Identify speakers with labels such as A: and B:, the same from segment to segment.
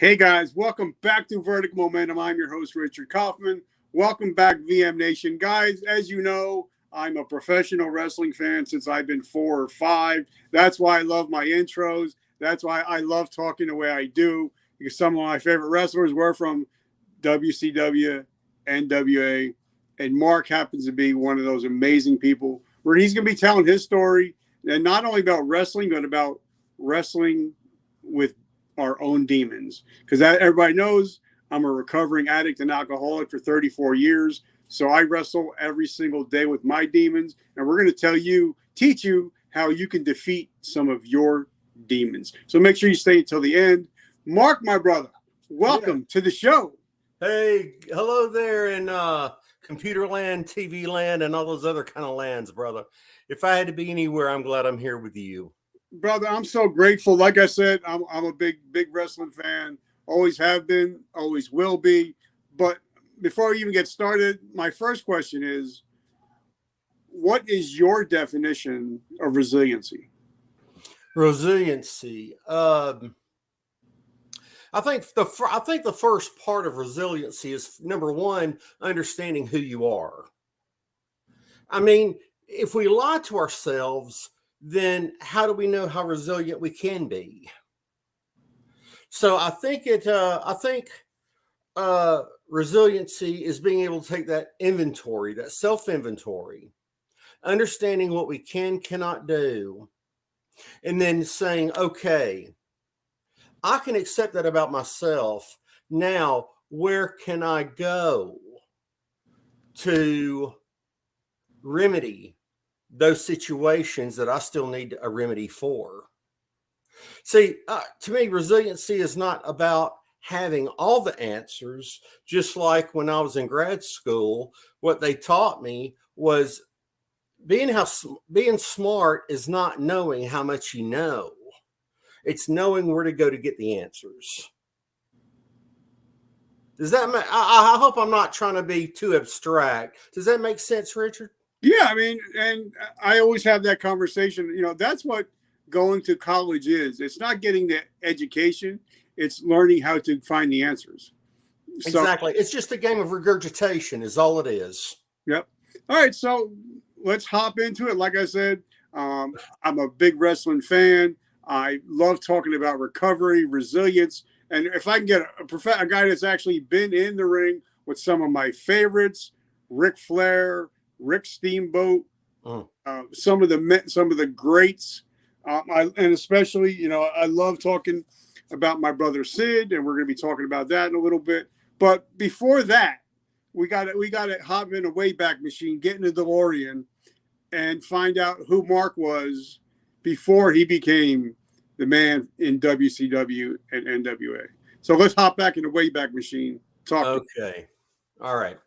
A: Hey guys, welcome back to Vertical Momentum. I'm your host, Richard Kaufman. Welcome back, VM Nation. Guys, as you know, I'm a professional wrestling fan since I've been 4 or 5. That's why I love my intros. That's why I love talking the way I do, because some of my favorite wrestlers were from WCW, NWA, and Mark happens to be one of those amazing people where he's going to be telling his story, and not only about wrestling, but about wrestling with our own demons, because everybody knows I'm a recovering addict and alcoholic for 34 years. So I wrestle every single day with my demons, and we're going to teach you how you can defeat some of your demons. So make sure you stay until the end. Mark, my brother, welcome to the show.
B: Hey, hello there in computer land, TV land, and all those other kind of lands, brother. If I had to be anywhere, I'm glad I'm here with you.
A: Brother, I'm so grateful. Like I said, I'm a big wrestling fan. Always have been, always will be. But before we even get started, my first question is, what is your definition of resiliency?
B: Resiliency. I think the first part of resiliency is, number one, understanding who you are. I mean, if we lie to ourselves, then how do we know how resilient we can be? So I think resiliency is being able to take that inventory, that self-inventory, understanding what we cannot do, and then saying, okay, I can accept that about myself. Now, where can I go to remedy those situations that I still need a remedy for? See, to me, resiliency is not about having all the answers. Just like when I was in grad school, what they taught me was being smart is not knowing how much you know. It's knowing where to go to get the answers. Does that make, I hope I'm not trying to be too abstract. Does that make sense, Richard?
A: Yeah, I mean, and I always have that conversation. You know, that's what going to college is. It's not getting the education. It's learning how to find the answers.
B: Exactly. It's just a game of regurgitation is all it is.
A: Yep. All right. So let's hop into it. Like I said, I'm a big wrestling fan. I love talking about recovery, resilience. And if I can get a guy that's actually been in the ring with some of my favorites, Ric Flair, Rick Steamboat, some of the greats, and especially, you know, I love talking about my brother Sid, and we're going to be talking about that in a little bit. But before that, we got to hop in a Wayback Machine, get in the DeLorean, and find out who Mark was before he became the man in WCW and NWA. So let's hop back in the Wayback Machine.
B: Okay. All right.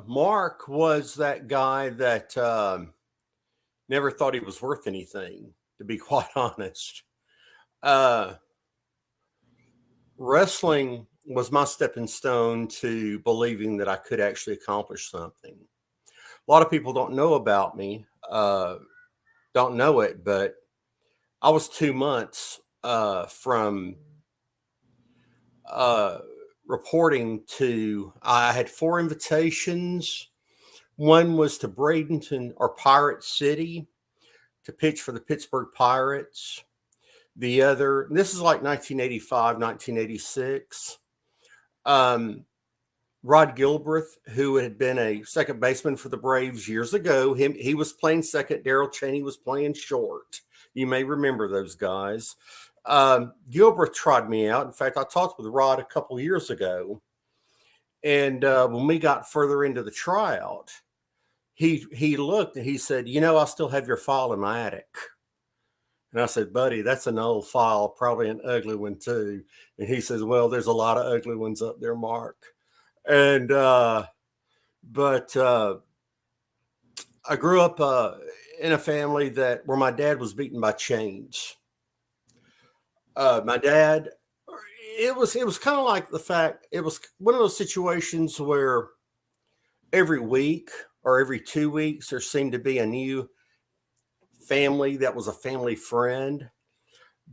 B: Mark was that guy that never thought he was worth anything, to be quite honest. Wrestling was my stepping stone to believing that I could actually accomplish something. A lot of people don't know about me, don't know it, but I was 2 months from reporting to, I had 4 invitations. One was to Bradenton or Pirate City to pitch for the Pittsburgh Pirates. The other, this is like 1985, 1986. Rod Gilbreth, who had been a second baseman for the Braves years ago, he was playing second. Darrell Chaney was playing short. You may remember those guys. Gilbreth tried me out. In fact, I talked with Rod a couple years ago. And when we got further into the tryout, he looked and he said, you know, I still have your file in my attic. And I said, buddy, that's an old file, probably an ugly one too. And he says, well, there's a lot of ugly ones up there, Mark. And, but I grew up in a family where my dad was beaten by chains. My dad, it was kind of like the fact, it was one of those situations where every week or every 2 weeks, there seemed to be a new family that was a family friend.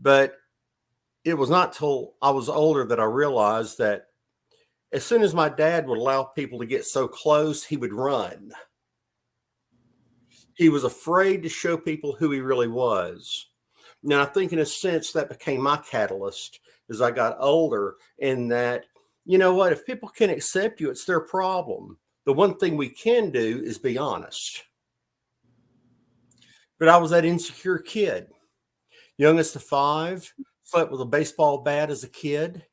B: But it was not till I was older that I realized that as soon as my dad would allow people to get so close, he would run. He was afraid to show people who he really was. Now, I think in a sense that became my catalyst as I got older, in that, you know what, if people can accept you, it's their problem. The one thing we can do is be honest. But I was that insecure kid, youngest of five, slept with a baseball bat as a kid,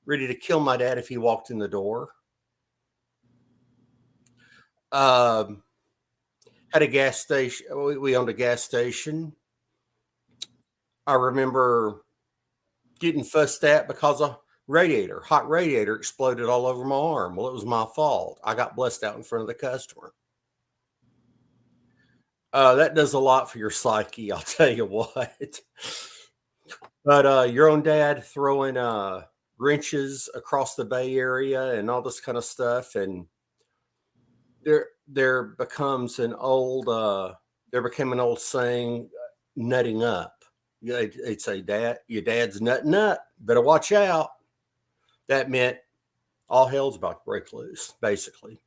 B: ready to kill my dad if he walked in the door. Had a gas station. We owned a gas station. I remember getting fussed at because a hot radiator exploded all over my arm. Well, it was my fault. I got blessed out in front of the customer. That does a lot for your psyche, I'll tell you what. But your own dad throwing wrenches across the Bay Area and all this kind of stuff, and there became an old saying, nutting up. They'd say, "Dad, your dad's nutting up. Better watch out." That meant all hell's about to break loose, basically.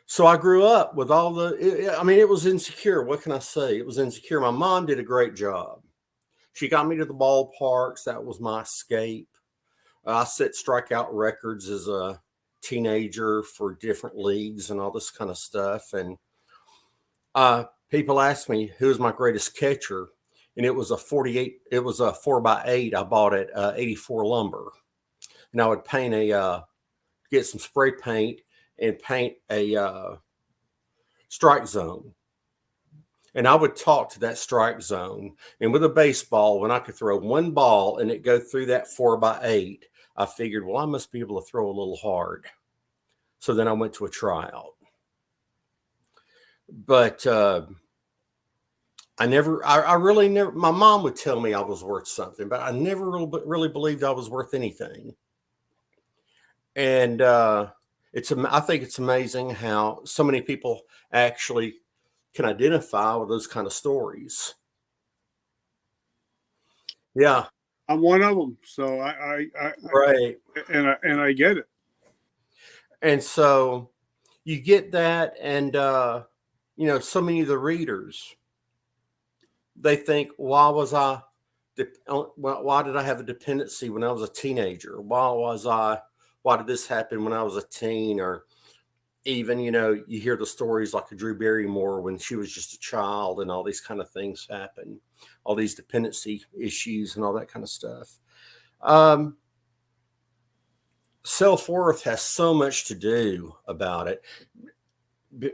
B: So I grew up with it was insecure. What can I say? It was insecure. My mom did a great job. She got me to the ballparks. That was my escape. I set strikeout records as a teenager for different leagues and all this kind of stuff. And people asked me who was my greatest catcher, and it was a 4x8 I bought at 84 Lumber. And I would get some spray paint and paint a strike zone. And I would talk to that strike zone. And with a baseball, when I could throw one ball and it go through that 4x8, I figured, well, I must be able to throw a little hard. So then I went to a tryout. But I really never, my mom would tell me I was worth something, but I never really believed I was worth anything. And I think it's amazing how so many people actually can identify with those kind of stories. Yeah.
A: I'm one of them. So I
B: right.
A: And I get it.
B: And so you get that. And, so many of the readers, they think, why did I have a dependency when I was a teenager? Why did this happen when I was a teen? Or even, you hear the stories like a Drew Barrymore when she was just a child, and all these kind of things happen, all these dependency issues and all that kind of stuff. Self-worth has so much to do about it.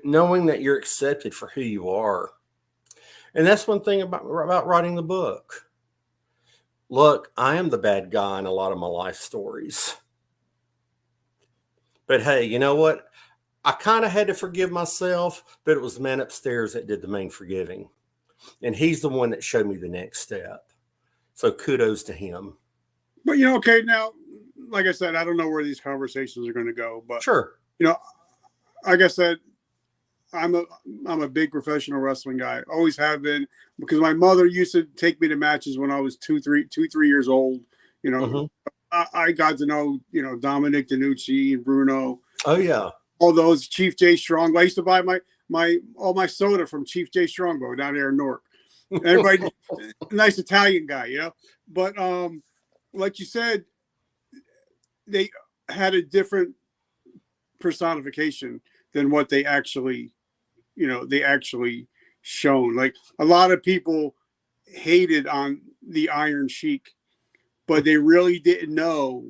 B: Knowing that you're accepted for who you are. And that's one thing about writing the book. Look, I am the bad guy in a lot of my life stories. But hey, you know what? I kind of had to forgive myself, but it was the man upstairs that did the main forgiving. And he's the one that showed me the next step. So kudos to him.
A: But, okay, now, like I said, I don't know where these conversations are going to go. But,
B: sure.
A: Like I said, I'm a big professional wrestling guy. Always have been, because my mother used to take me to matches when I was 2-3 years old. Mm-hmm. I got to know, Dominic DeNucci and Bruno.
B: Oh yeah.
A: All those Chief J Strongbow. I used to buy all my soda from Chief J Strongbow down there in Newark. Everybody, nice Italian guy, But like you said, they had a different personification than what they actually shown. Like, a lot of people hated on the Iron Sheik, but they really didn't know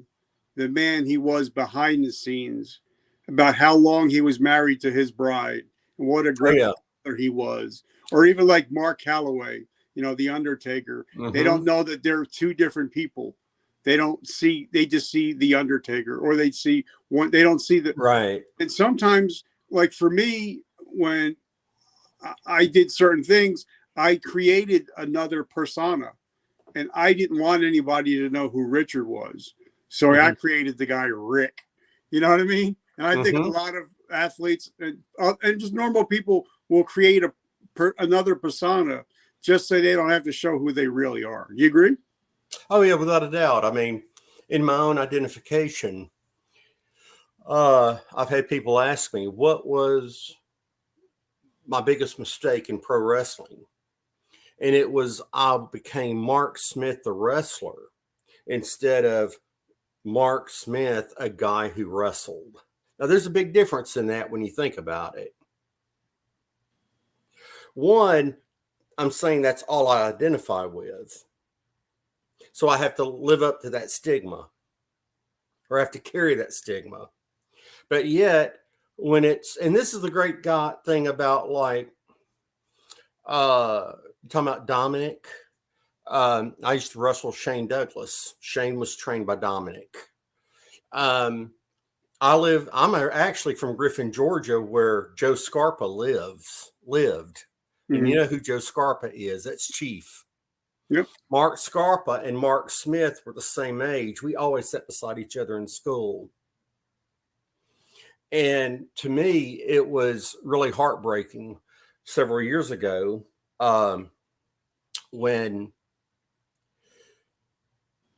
A: the man he was behind the scenes, about how long he was married to his bride and what a great father he was. Or even like Mark Calloway, the Undertaker. Mm-hmm. They don't know that they're two different people. They just see the Undertaker, or they don't see the
B: right.
A: And sometimes, like for me, when I did certain things, I created another persona, and I didn't want anybody to know who Richard was. So mm-hmm. I created the guy Rick. You know what I mean? And I think mm-hmm. a lot of athletes and just normal people will create another persona just so they don't have to show who they really are. You agree?
B: Oh yeah, without a doubt. I mean, in my own identification, I've had people ask me, what was my biggest mistake in pro wrestling? And it was I became Mark Smith, the wrestler, instead of Mark Smith, a guy who wrestled. Now, there's a big difference in that when you think about it. One, I'm saying that's all I identify with. So I have to live up to that stigma, or I have to carry that stigma. But yet, when it's, and this is the great thing about like, talking about Dominic. I used to wrestle Shane Douglas. Shane was trained by Dominic. I'm actually from Griffin, Georgia, where Joe Scarpa lived. And you know who Joe Scarpa is? That's Chief.
A: Yep.
B: Mark Scarpa and Mark Smith were the same age. We always sat beside each other in school. And to me, it was really heartbreaking several years ago when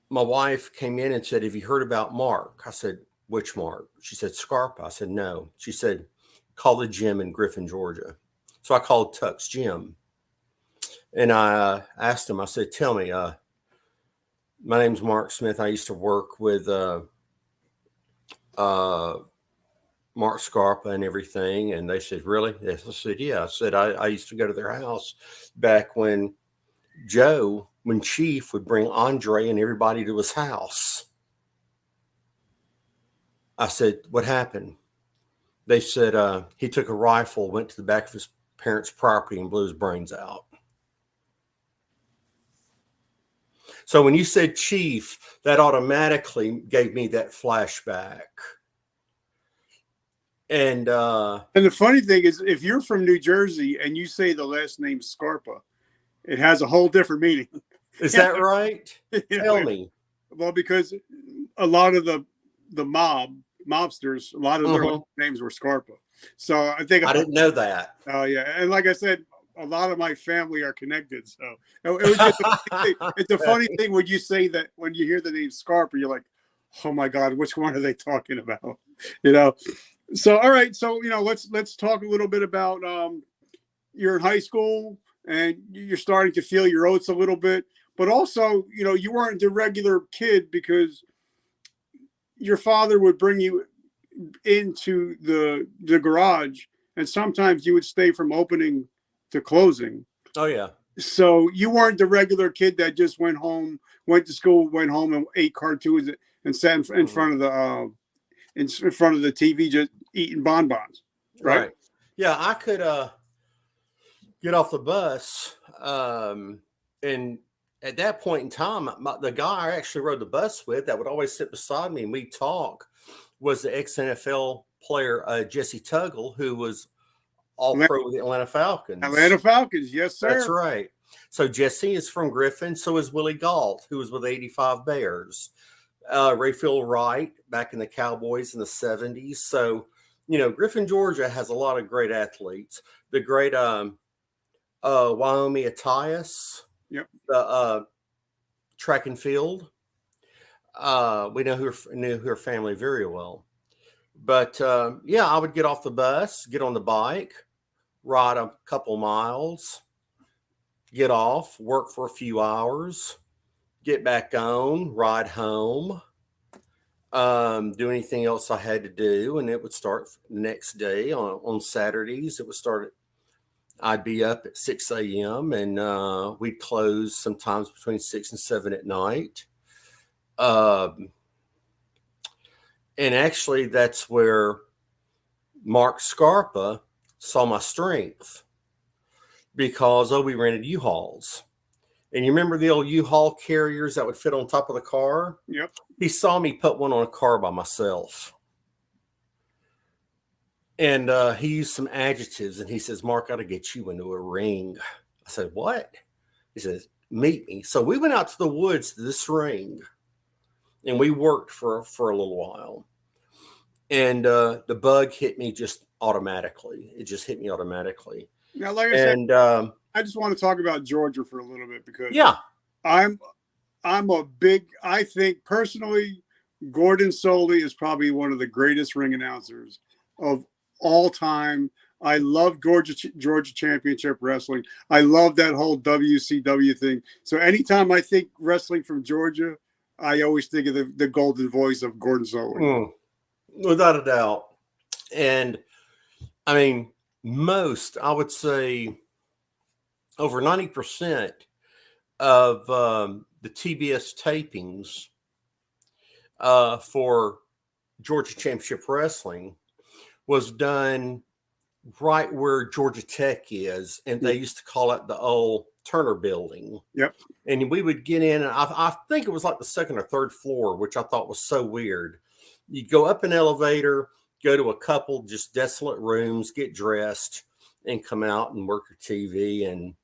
B: my wife came in and said, "Have you heard about Mark?" I said, "Which Mark?" She said, "Scarpa." I said, "No." She said, "Call the gym in Griffin, Georgia." So I called Tuck's gym. And I asked him, I said, "Tell me, my name's Mark Smith. I used to work with Mark Scarpa and everything." And they said, "Really?" Yes. I said, "Yeah." I said, I used to go to their house back when Chief would bring Andre and everybody to his house. I said, "What happened?" They said he took a rifle, went to the back of his parents' property and blew his brains out. So when you said Chief, that automatically gave me that flashback. And
A: the funny thing is, if you're from New Jersey and you say the last name Scarpa, it has a whole different meaning.
B: Is that right? Tell me.
A: Well, because a lot of the mobsters, a lot of their names were Scarpa. So I think
B: I didn't know that.
A: Oh yeah, and like I said, a lot of my family are connected. So it was just it's a funny thing when you say that, when you hear the name Scarpa, you're like, "Oh my God, which one are they talking about?" You know. So all right, so let's talk a little bit about you're in high school and you're starting to feel your oats a little bit, but also you weren't the regular kid because your father would bring you into the garage, and sometimes you would stay from opening to closing.
B: Oh yeah.
A: So you weren't the regular kid that just went to school, went home and ate cartoons and sat in front of the in front of the TV just eating bonbons, right?
B: Yeah, I could get off the bus, and at that point in time, the guy I actually rode the bus with that would always sit beside me and we'd talk was the ex-NFL player Jesse Tuggle, who was all-pro with the Atlanta Falcons.
A: Atlanta Falcons, yes, sir.
B: That's right. So Jesse is from Griffin. So is Willie Gault, who was with 85 Bears. Rayfield Wright back in the Cowboys in the 70s. So, Griffin, Georgia has a lot of great athletes. The great Wyoming Attias,
A: yep.
B: The track and field. We knew her family very well. But I would get off the bus, get on the bike, ride a couple miles, get off, work for a few hours, get back on, ride home, do anything else I had to do. And it would start the next day on Saturdays. It would start I'd be up at 6 a.m. and we'd close sometimes between 6 and 7 at night. And actually, that's where Mark Scarpa saw my strength because we rented U-Hauls. And you remember the old U-Haul carriers that would fit on top of the car?
A: Yep.
B: He saw me put one on a car by myself. And he used some adjectives and he says, "Mark, I got to get you into a ring." I said, "What?" He says, "Meet me." So we went out to the woods to this ring and we worked for a little while. And the bug hit me just automatically. It just hit me automatically.
A: Now, like I said, I just want to talk about Georgia for a little bit because I'm I think personally, Gordon Soley is probably one of the greatest ring announcers of all time. I love Georgia Championship Wrestling. I love that whole WCW thing. So anytime I think wrestling from Georgia, I always think of the golden voice of Gordon Soley.
B: Without a doubt. And I mean, I would say over 90% of the TBS tapings for Georgia Championship Wrestling was done right where Georgia Tech is, and they used to call it the old Turner Building.
A: Yep.
B: And we would get in, and I think it was like the second or third floor, which I thought was so weird. You'd go up an elevator, go to a couple just desolate rooms, get dressed, and come out and work your TV. And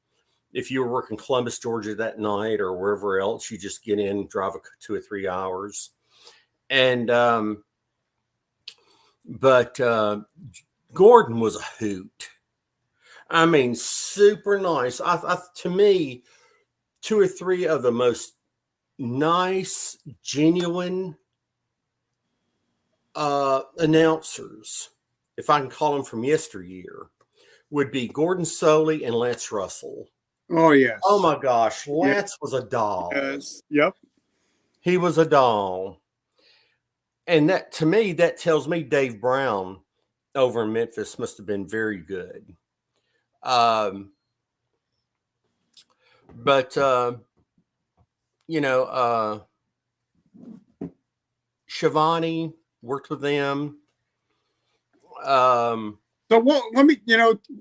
B: if you were working Columbus, Georgia that night or wherever else, you just get in, drive 2 or 3 hours. And but Gordon was a hoot. I mean, super nice. To me, 2 or 3 of the most nice, genuine announcers, if I can call them from yesteryear, would be Gordon Soley and Lance Russell.
A: Oh, yes.
B: Oh, my gosh. Lance was a doll.
A: Yes. Yep.
B: He was a doll. And that, to me, that tells me Dave Brown over in Memphis must have been very good. Shivani worked with them.
A: So let me,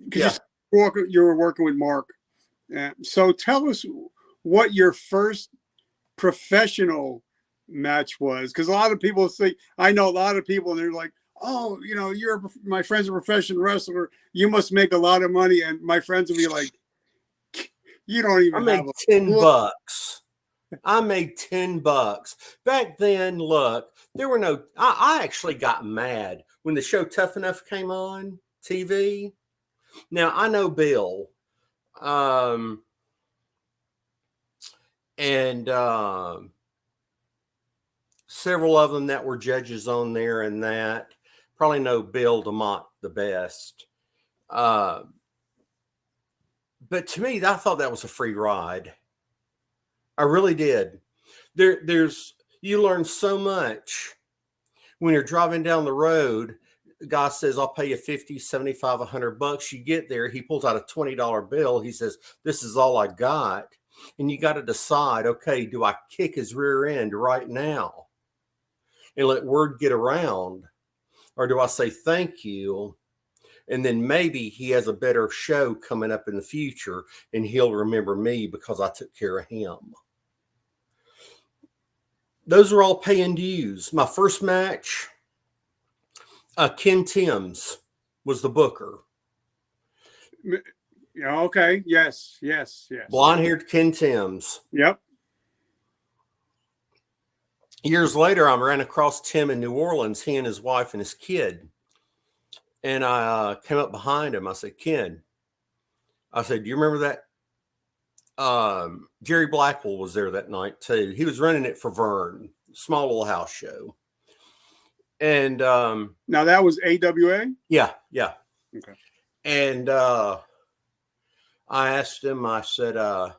A: because you were working with Mark. So tell us what your first professional match was, because a lot of people think, I know a lot of people, and they're like, oh, my friend's a professional wrestler, you must make a lot of money. And my friends will be like, you don't even have
B: $10. I made $10 back then. Look, there were no, I actually got mad when the show Tough Enough came on TV. Now I know Bill, and several of them that were judges on there, and that probably know Bill DeMont the best. But to me, I thought that was a free ride. I really did. You learn so much when you're driving down the road. The guy says, I'll pay you 50, 75, $100. You get there, he pulls out a $20 bill. He says, this is all I got. And you got to decide, okay, do I kick his rear end right now and let word get around? Or do I say thank you? And then maybe he has a better show coming up in the future and he'll remember me because I took care of him. Those are all paying dues. My first match, Ken Timms was the booker.
A: Yeah. Okay. Yes.
B: Blonde-haired Ken Timms.
A: Yep.
B: Years later, I ran across Tim in New Orleans, he and his wife and his kid. And I came up behind him. I said, Ken, I said, do you remember that? Jerry Blackwell was there that night too. He was running it for Vern, small little house show. And
A: now that was AWA?
B: Yeah.
A: Okay.
B: And I asked him, I said, you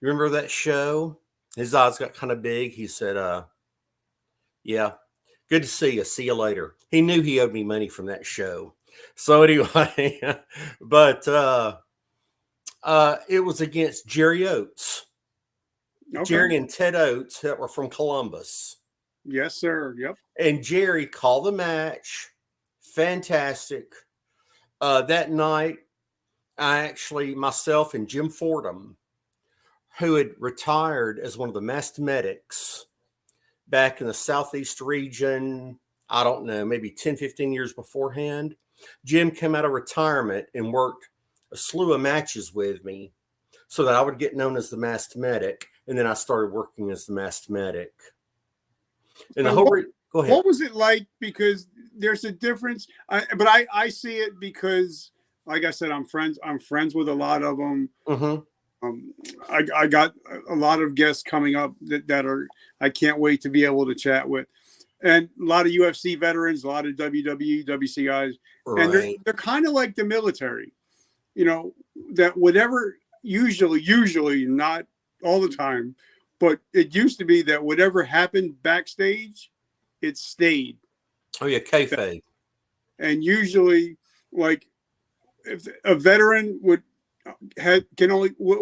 B: remember that show? His eyes got kind of big. He said, yeah, good to see you. See you later. He knew he owed me money from that show. So anyway, but it was against Jerry Oates. Okay. Jerry and Ted Oates that were from Columbus.
A: Yes, sir. Yep.
B: And Jerry called the match. Fantastic. That night, myself and Jim Fordham, who had retired as one of the masked medics back in the Southeast region, I don't know, maybe 10, 15 years beforehand. Jim came out of retirement and worked a slew of matches with me so that I would get known as the masked medic. And then I started working as the masked medic. And
A: go ahead. What was it like? Because there's a difference, but I see it because, like I said, I'm friends with a lot of them.
B: Mm-hmm.
A: I got a lot of guests coming up that are I can't wait to be able to chat with, and a lot of UFC veterans, a lot of WWE, WC guys, and they're kind of like the military, that whatever usually not all the time, but it used to be that whatever happened backstage, it stayed.
B: Oh yeah, kayfabe.
A: And usually, like if a veteran will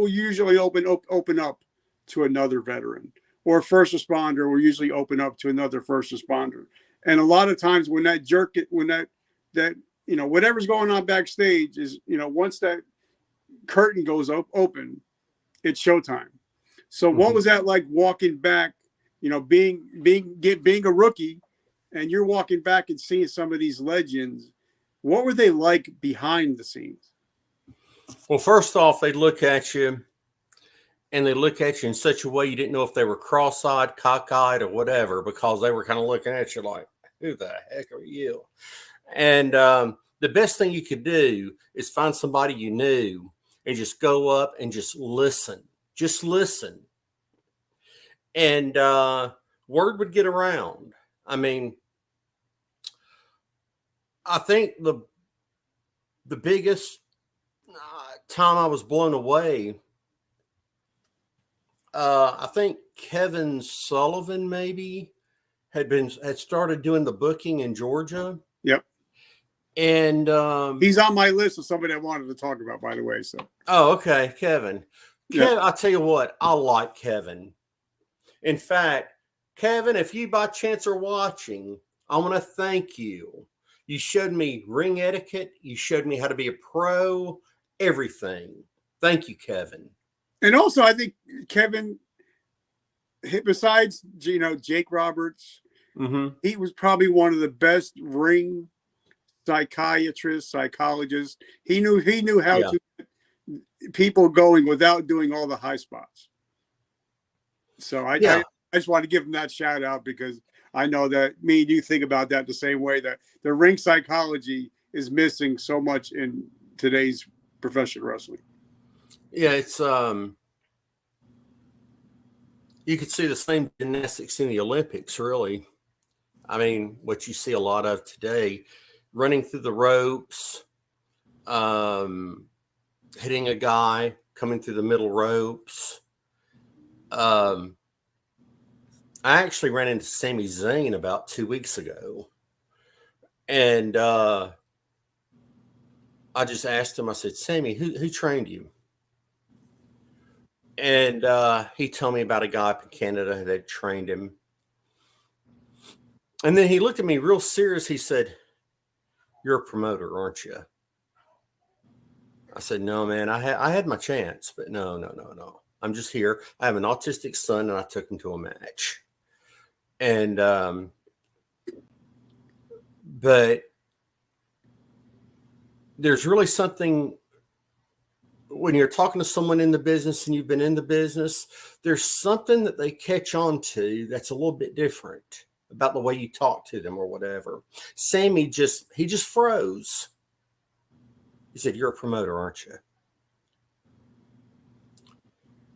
A: usually open up to another veteran, or a first responder will usually open up to another first responder. And a lot of times when whatever's going on backstage is, once that curtain goes open, it's showtime. So what was that like walking back, being a rookie, and you're walking back and seeing some of these legends? What were they like behind the scenes?
B: Well, first off, they look at you in such a way you didn't know if they were cross-eyed, cockeyed, or whatever, because they were kind of looking at you like, who the heck are you? And the best thing you could do is find somebody you knew and just go up and just listen. Just listen. And word would get around. I mean, I think the biggest time I was blown away, I think Kevin Sullivan maybe had started doing the booking in Georgia.
A: Yep.
B: And
A: he's on my list of somebody I wanted to talk about, by the way. So
B: okay, Kevin.
A: Yeah.
B: I'll tell you what, I like Kevin. In fact, Kevin, if you by chance are watching, I want to thank you. You showed me ring etiquette. You showed me how to be a pro, everything. Thank you, Kevin.
A: And also, I think Kevin, besides, Jake Roberts, he was probably one of the best ring psychologists. He knew how to get people going without doing all the high spots. So I just want to give him that shout out, because I know that me and you think about that the same way, that the ring psychology is missing so much in today's professional wrestling.
B: Yeah, it's you could see the same gymnastics in the Olympics, really. I mean, what you see a lot of today, running through the ropes, hitting a guy, coming through the middle ropes. I actually ran into Sami Zayn about 2 weeks ago. And I just asked him, I said, Sammy, who trained you? And he told me about a guy up in Canada that trained him. And then he looked at me real serious. He said, you're a promoter, aren't you? I said, no, man, I had my chance, but no. I'm just here. I have an autistic son, and I took him to a match. And, but there's really something when you're talking to someone in the business and you've been in the business, there's something that they catch on to that's a little bit different about the way you talk to them or whatever. Sammy just froze. He said, you're a promoter, aren't you?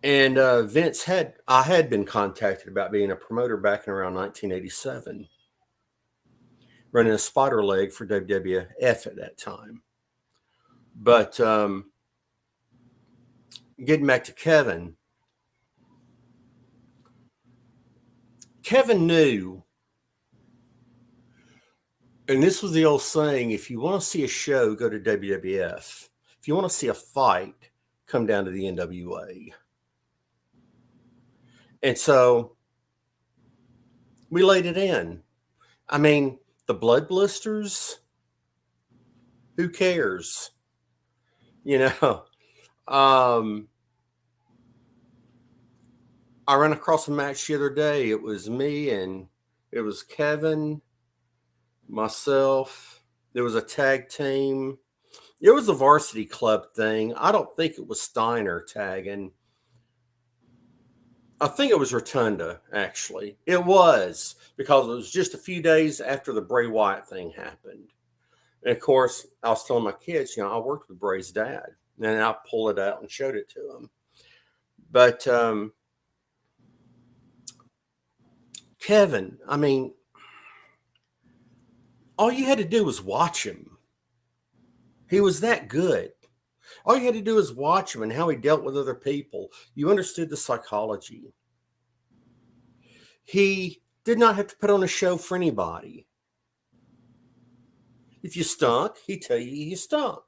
B: And Vince I had been contacted about being a promoter back in around 1987, running a spotter leg for WWF at that time. But getting back to Kevin knew, and this was the old saying, if you want to see a show, go to WWF. If you want to see a fight, come down to the NWA. And so we laid it in. I mean, the blood blisters, who cares? I ran across a match the other day. It was me and it was Kevin, myself. There was a tag team. It was a varsity club thing. I don't think it was Steiner tagging. I think it was Rotunda, actually. It was, because it was just a few days after the Bray Wyatt thing happened. And of course, I was telling my kids, I worked with Bray's dad. And I pulled it out and showed it to them. But Kevin, I mean, all you had to do was watch him. He was that good. All you had to do was watch him and how he dealt with other people. You understood the psychology. He did not have to put on a show for anybody. If you stunk, he'd tell you you stunk.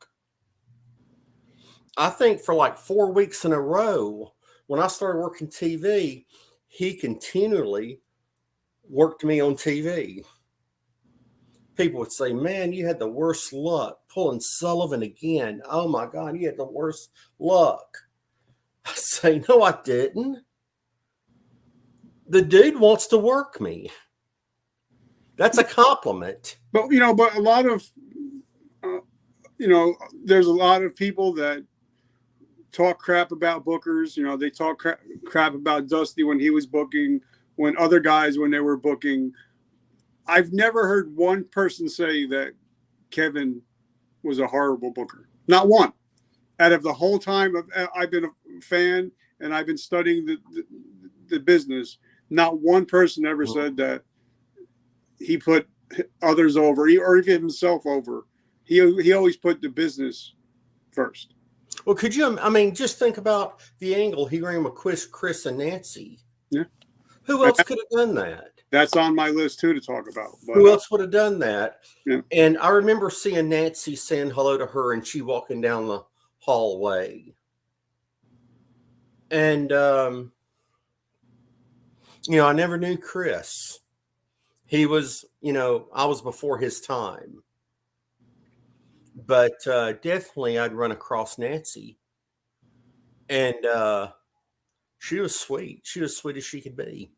B: I think for like 4 weeks in a row, when I started working TV, he continually worked me on TV. People would say, man, you had the worst luck pulling Sullivan again. Oh my God, you had the worst luck. I say, no, I didn't. The dude wants to work me. That's a compliment.
A: But, but a lot of, there's a lot of people that talk crap about bookers. They talk crap about Dusty when he was booking, when other guys, when they were booking. I've never heard one person say that Kevin was a horrible booker. Not one. Out of the whole time I've been a fan and I've been studying the business, not one person ever said that he put others over or even himself over. He always put the business first.
B: Well, just think about the angle he ran with Chris and Nancy.
A: Yeah.
B: Who else could have done that?
A: That's on my list too to talk about. But,
B: who else would have done that?
A: Yeah.
B: And I remember seeing Nancy saying hello to her and she walking down the hallway. And, I never knew Chris. He was, I was before his time. But definitely I'd run across Nancy. And she was sweet. She was sweet as she could be.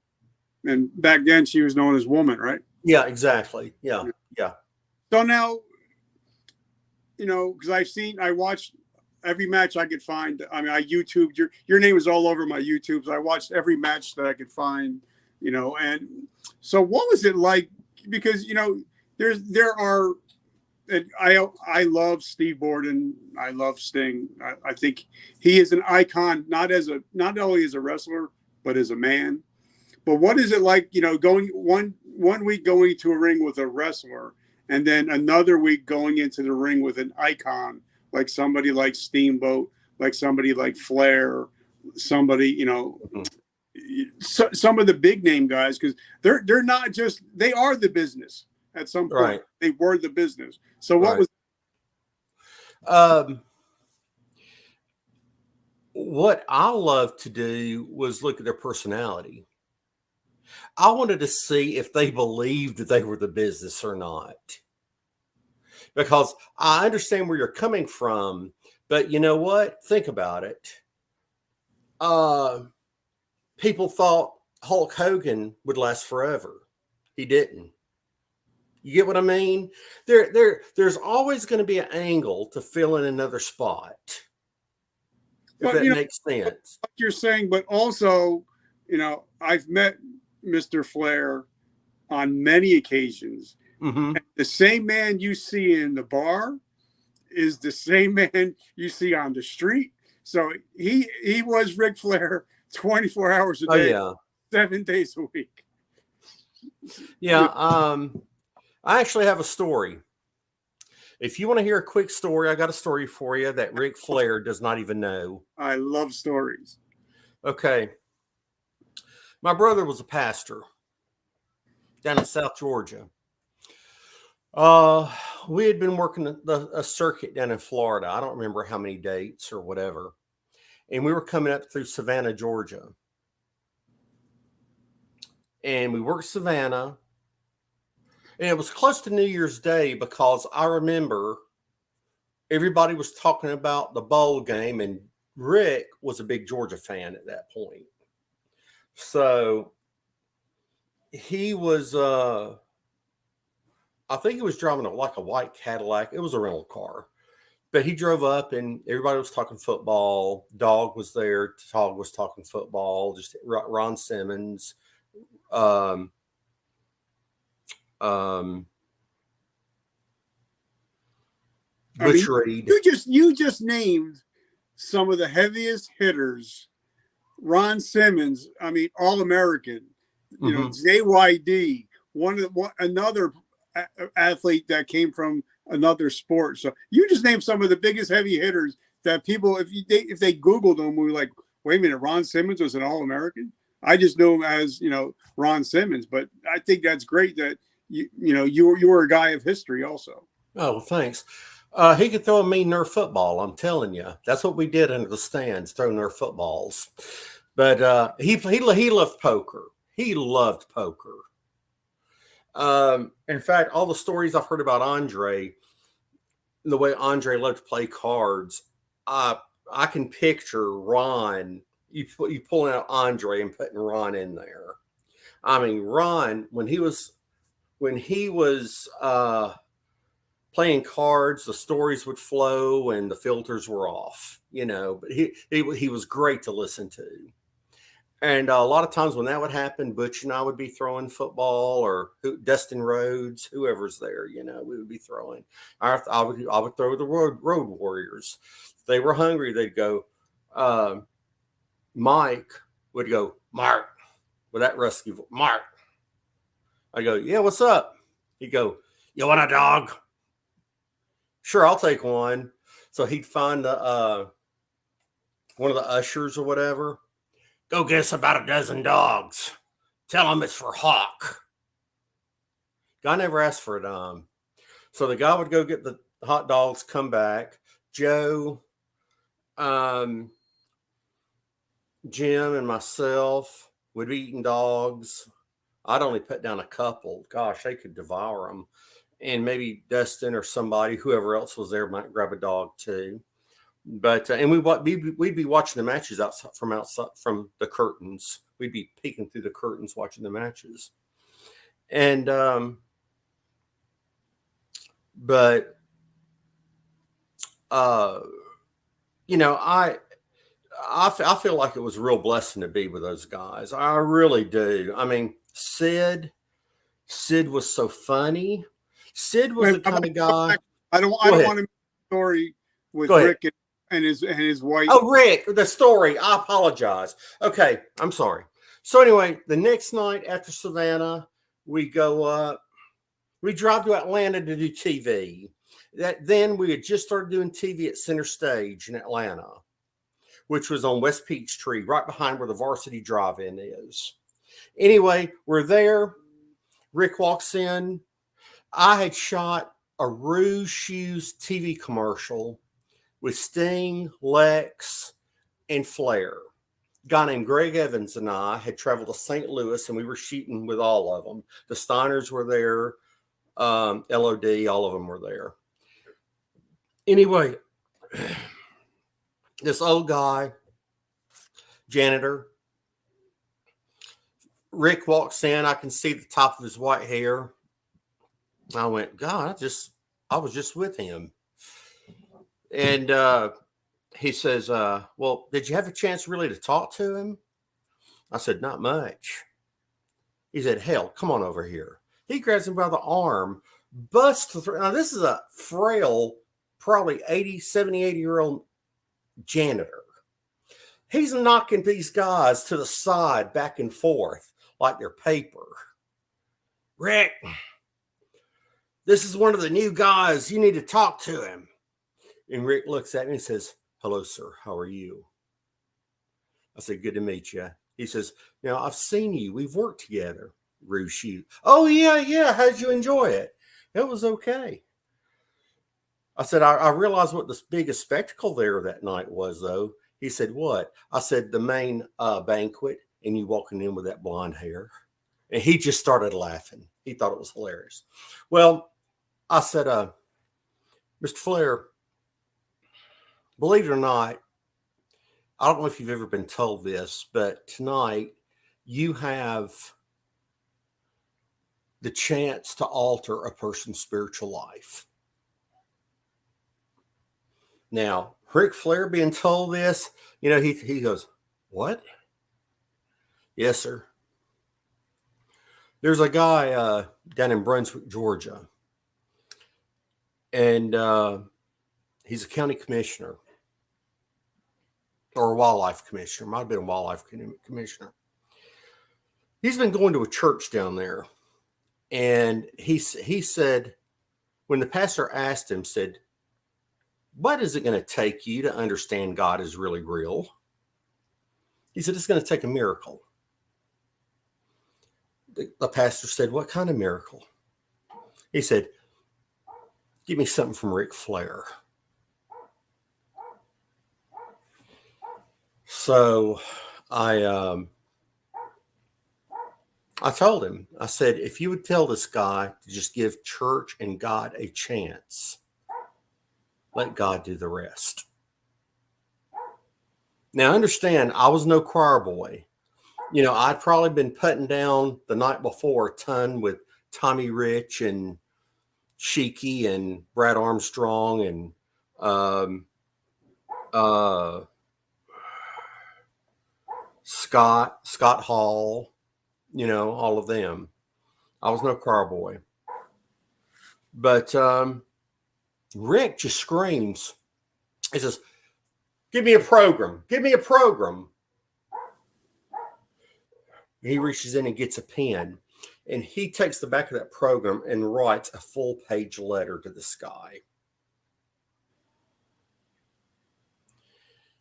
A: And back then she was known as Woman, right?
B: Yeah, exactly. Yeah.
A: So now, because I watched every match I could find. I mean, I YouTubed your name was all over my YouTube. So I watched every match that I could find, and so what was it like? Because, there are, and I love Steve Borden. I love Sting. I think he is an icon, not only as a wrestler, but as a man. But what is it like, going one week going to a ring with a wrestler and then another week going into the ring with an icon, like somebody like Steamboat, like somebody like Flair, somebody, some of the big name guys, because they're not just, they are the business at some point.
B: Right.
A: They were the business. So what was
B: what I love to do was look at their personality. I wanted to see if they believed that they were the business or not. Because I understand where you're coming from, but you know what? Think about it. People thought Hulk Hogan would last forever. He didn't. You get what I mean? There's always going to be an angle to fill in another spot. If that makes sense.
A: Like you're saying, but also, I've met Mr. Flair on many occasions.
B: Mm-hmm.
A: The same man you see in the bar is the same man you see on the street. So he was Ric Flair 24 hours a day, 7 days a week.
B: Yeah. I actually have a story. If you want to hear a quick story, I got a story for you that Ric Flair does not even know.
A: I love stories.
B: Okay. My brother was a pastor down in South Georgia. We had been working a circuit down in Florida. I don't remember how many dates or whatever. And we were coming up through Savannah, Georgia. And we worked Savannah. And it was close to New Year's Day because I remember everybody was talking about the bowl game, and Rick was a big Georgia fan at that point. So he was, I think he was driving a white Cadillac. It was a rental car. But he drove up and everybody was talking football. Dog was there. Tog was talking football. Just Ron Simmons. Butch Reed.
A: You just named some of the heaviest hitters Ron Simmons, I mean, All-American, you know, JYD, another athlete that came from another sport. So you just named some of the biggest heavy hitters that people, if they Googled them, we were like, wait a minute, Ron Simmons was an All-American? I just knew him as, you know, Ron Simmons, but I think that's great that you were a guy of history also.
B: Oh, well, thanks. He could throw a mean Nerf football. I'm telling you, that's what we did under the stands, throw Nerf footballs. But he loved poker. He loved poker. In fact, all the stories I've heard about Andre, the way Andre loved to play cards, I can picture Ron. You pulling out Andre and putting Ron in there. I mean, Ron, when he was playing cards, the stories would flow and the filters were off, you know, but he was great to listen to. And a lot of times when that would happen, Butch and I would be throwing football, or Dustin Rhodes, whoever's there, you know, we would be throwing. I would throw the road Warriors. If they were hungry, they'd go, Mike would go, Mark, with that rusty voice, Mark. I go, yeah, what's up? He'd go, you want a dog? Sure, I'll take one. So he'd find one of the ushers or whatever. Go get us about a dozen dogs. Tell them it's for Hawk. Guy never asked for a dime. So the guy would go get the hot dogs, come back. Joe, Jim, and myself would be eating dogs. I'd only put down a couple. Gosh, they could devour them. And maybe Dustin or somebody, whoever else was there, might grab a dog too. But and we'd be watching the matches outside from the curtains. We'd be peeking through the curtains watching the matches. And but you know, I feel like it was a real blessing to be with those guys. I really do. I mean, Sid was so funny. Sid was the kind of guy.
A: I don't want to make a story with Rick and his wife.
B: Oh, Rick, the story. I apologize. Okay, I'm sorry. So anyway, the next night after Savannah, we go up. We drive to Atlanta to do TV. Then we had just started doing TV at Center Stage in Atlanta, which was on West Peachtree, right behind where the Varsity Drive-In is. Anyway, we're there. Rick walks in. I had shot a Rouge Shoes TV commercial with Sting, Lex, and Flair. A guy named Greg Evans and I had traveled to St. Louis, and we were shooting with all of them. The Steiners were there. LOD, all of them were there. Anyway, this old guy, janitor, Rick walks in. I can see the top of his white hair. I went, God, I was just with him. And he says, well, did you have a chance really to talk to him? I said, not much. He said, hell, come on over here. He grabs him by the arm, busts through. Now, this is a frail, probably 80-year-old janitor. He's knocking these guys to the side, back and forth, like they're paper. Rick, this is one of the new guys. You need to talk to him. And Rick looks at me and says, hello, sir. How are you? I said, good to meet you. He says, now, I've seen you. We've worked together. Rouge Shoes. Oh, yeah. How'd you enjoy it? It was okay. I said, I realized what the biggest spectacle there that night was, though. He said, what? I said, the main banquet, and you walking in with that blonde hair. And he just started laughing. He thought it was hilarious. Well, I said, Mr. Flair, believe it or not, I don't know if you've ever been told this, but tonight you have the chance to alter a person's spiritual life. Now, Ric Flair being told this, you know, he goes, what? Yes, sir. There's a guy down in Brunswick, Georgia, and he's a county commissioner. or a wildlife commissioner. Might have been a wildlife commissioner. He's been going to a church down there. And he said, when the pastor asked him, said, what is it going to take you to understand God is really real? He said, it's going to take a miracle. The pastor said, what kind of miracle? He said, give me something from Ric Flair. So I told him, I said, if you would tell this guy to just give church and God a chance, let God do the rest. Now, understand, I was no choir boy. You know, I'd probably been putting down the night before a ton with Tommy Rich and Sheiky and Brad Armstrong and Scott Hall, you know, all of them. I was no choir boy. But Rick just screams. He says, give me a program. Give me a program. He reaches in and gets a pen. And he takes the back of that program and writes a full-page letter to the sky.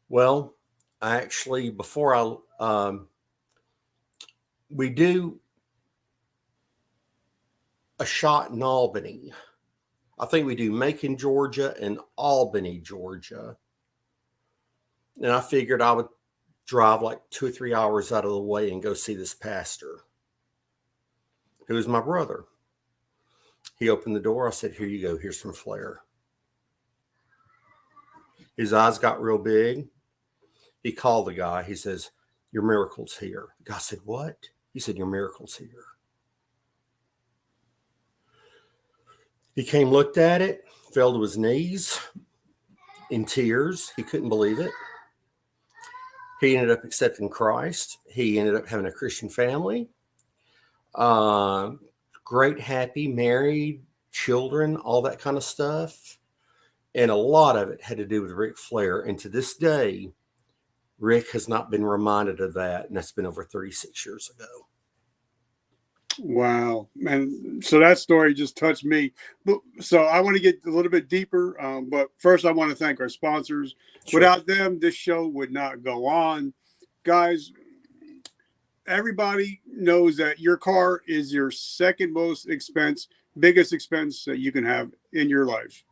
B: Well, I actually, before we do a shot in Albany. I think we do Macon, Georgia, and Albany, Georgia. And I figured I would drive like 2 or 3 hours out of the way and go see this pastor, who is my brother. He opened the door. I said, here you go. Here's some Flair. His eyes got real big. He called the guy. He says, your miracle's here. The guy said, what? He said, your miracle's here. He came, looked at it, fell to his knees in tears. He couldn't believe it. He ended up accepting Christ. He ended up having a Christian family. Great, happy, married, children, all that kind of stuff. And a lot of it had to do with Ric Flair. And to this day, Rick has not been reminded of that. And that's been over 36 years ago.
A: Wow, man. So that story just touched me. But so I want to get a little bit deeper. But first, I want to thank our sponsors. Sure. Without them, this show would not go on. Guys, everybody knows that your car is your second biggest expense that you can have in your life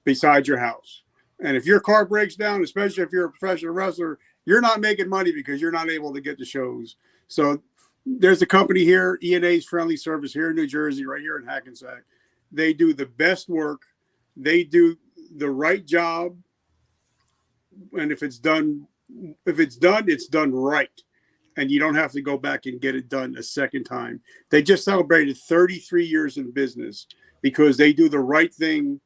A: besides your house. And if your car breaks down, especially if you're a professional wrestler, you're not making money because you're not able to get to shows. So there's a company here, E&A's Friendly Service here in New Jersey, right here in Hackensack. They do the best work. They do the right job. And if it's done, it's done right. And you don't have to go back and get it done a second time. They just celebrated 33 years in business because they do the right thing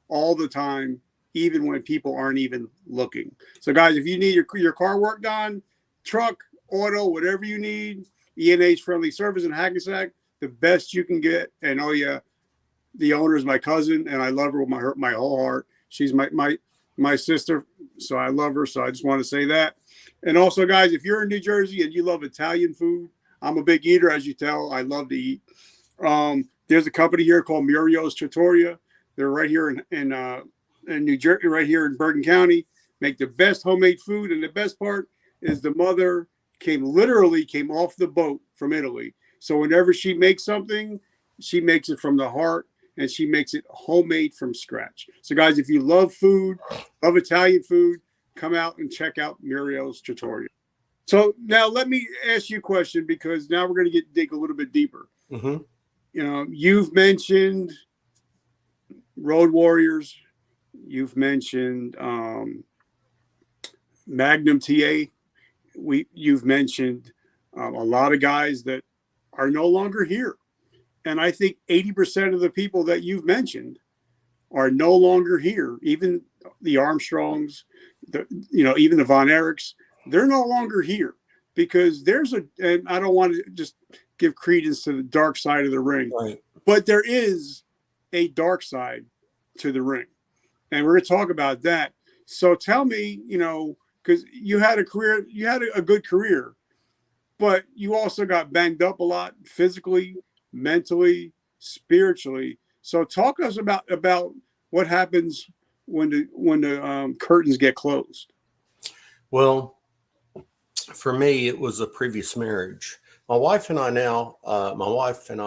A: all the time, even when people aren't even looking. So guys, if you need your car worked on, truck, auto, whatever you need, E&A's Friendly Service in Hackensack, the best you can get. And oh yeah, the owner is my cousin, and I love her with my whole heart. She's my sister, so I love her. So I just want to say that. And also, guys, if you're in New Jersey and you love Italian food, I'm a big eater, as you tell. I love to eat. There's a company here called Muriel's Trattoria. They're right here in New Jersey, right here in Bergen County. Make the best homemade food, and the best part is the mother came off the boat from Italy. So whenever she makes something, she makes it from the heart, and she makes it homemade from scratch. So guys, if you love food, love Italian food, come out and check out Muriel's Trattoria. So now let me ask you a question, because now we're going to dig a little bit deeper. Mm-hmm. You know, you've mentioned Road Warriors. You've mentioned Magnum TA. You've mentioned a lot of guys that are no longer here. And I think 80% of the people that you've mentioned are no longer here. Even the Armstrongs, even the Von Erichs, they're no longer here because and I don't want to just give credence to the dark side of the ring, right, but there is a dark side to the ring. And we're going to talk about that. So tell me, because you had a career, you had a good career, but you also got banged up a lot physically, mentally, spiritually. So talk to us about what happens when the curtains get closed.
B: Well, for me, it was a previous marriage. My wife and I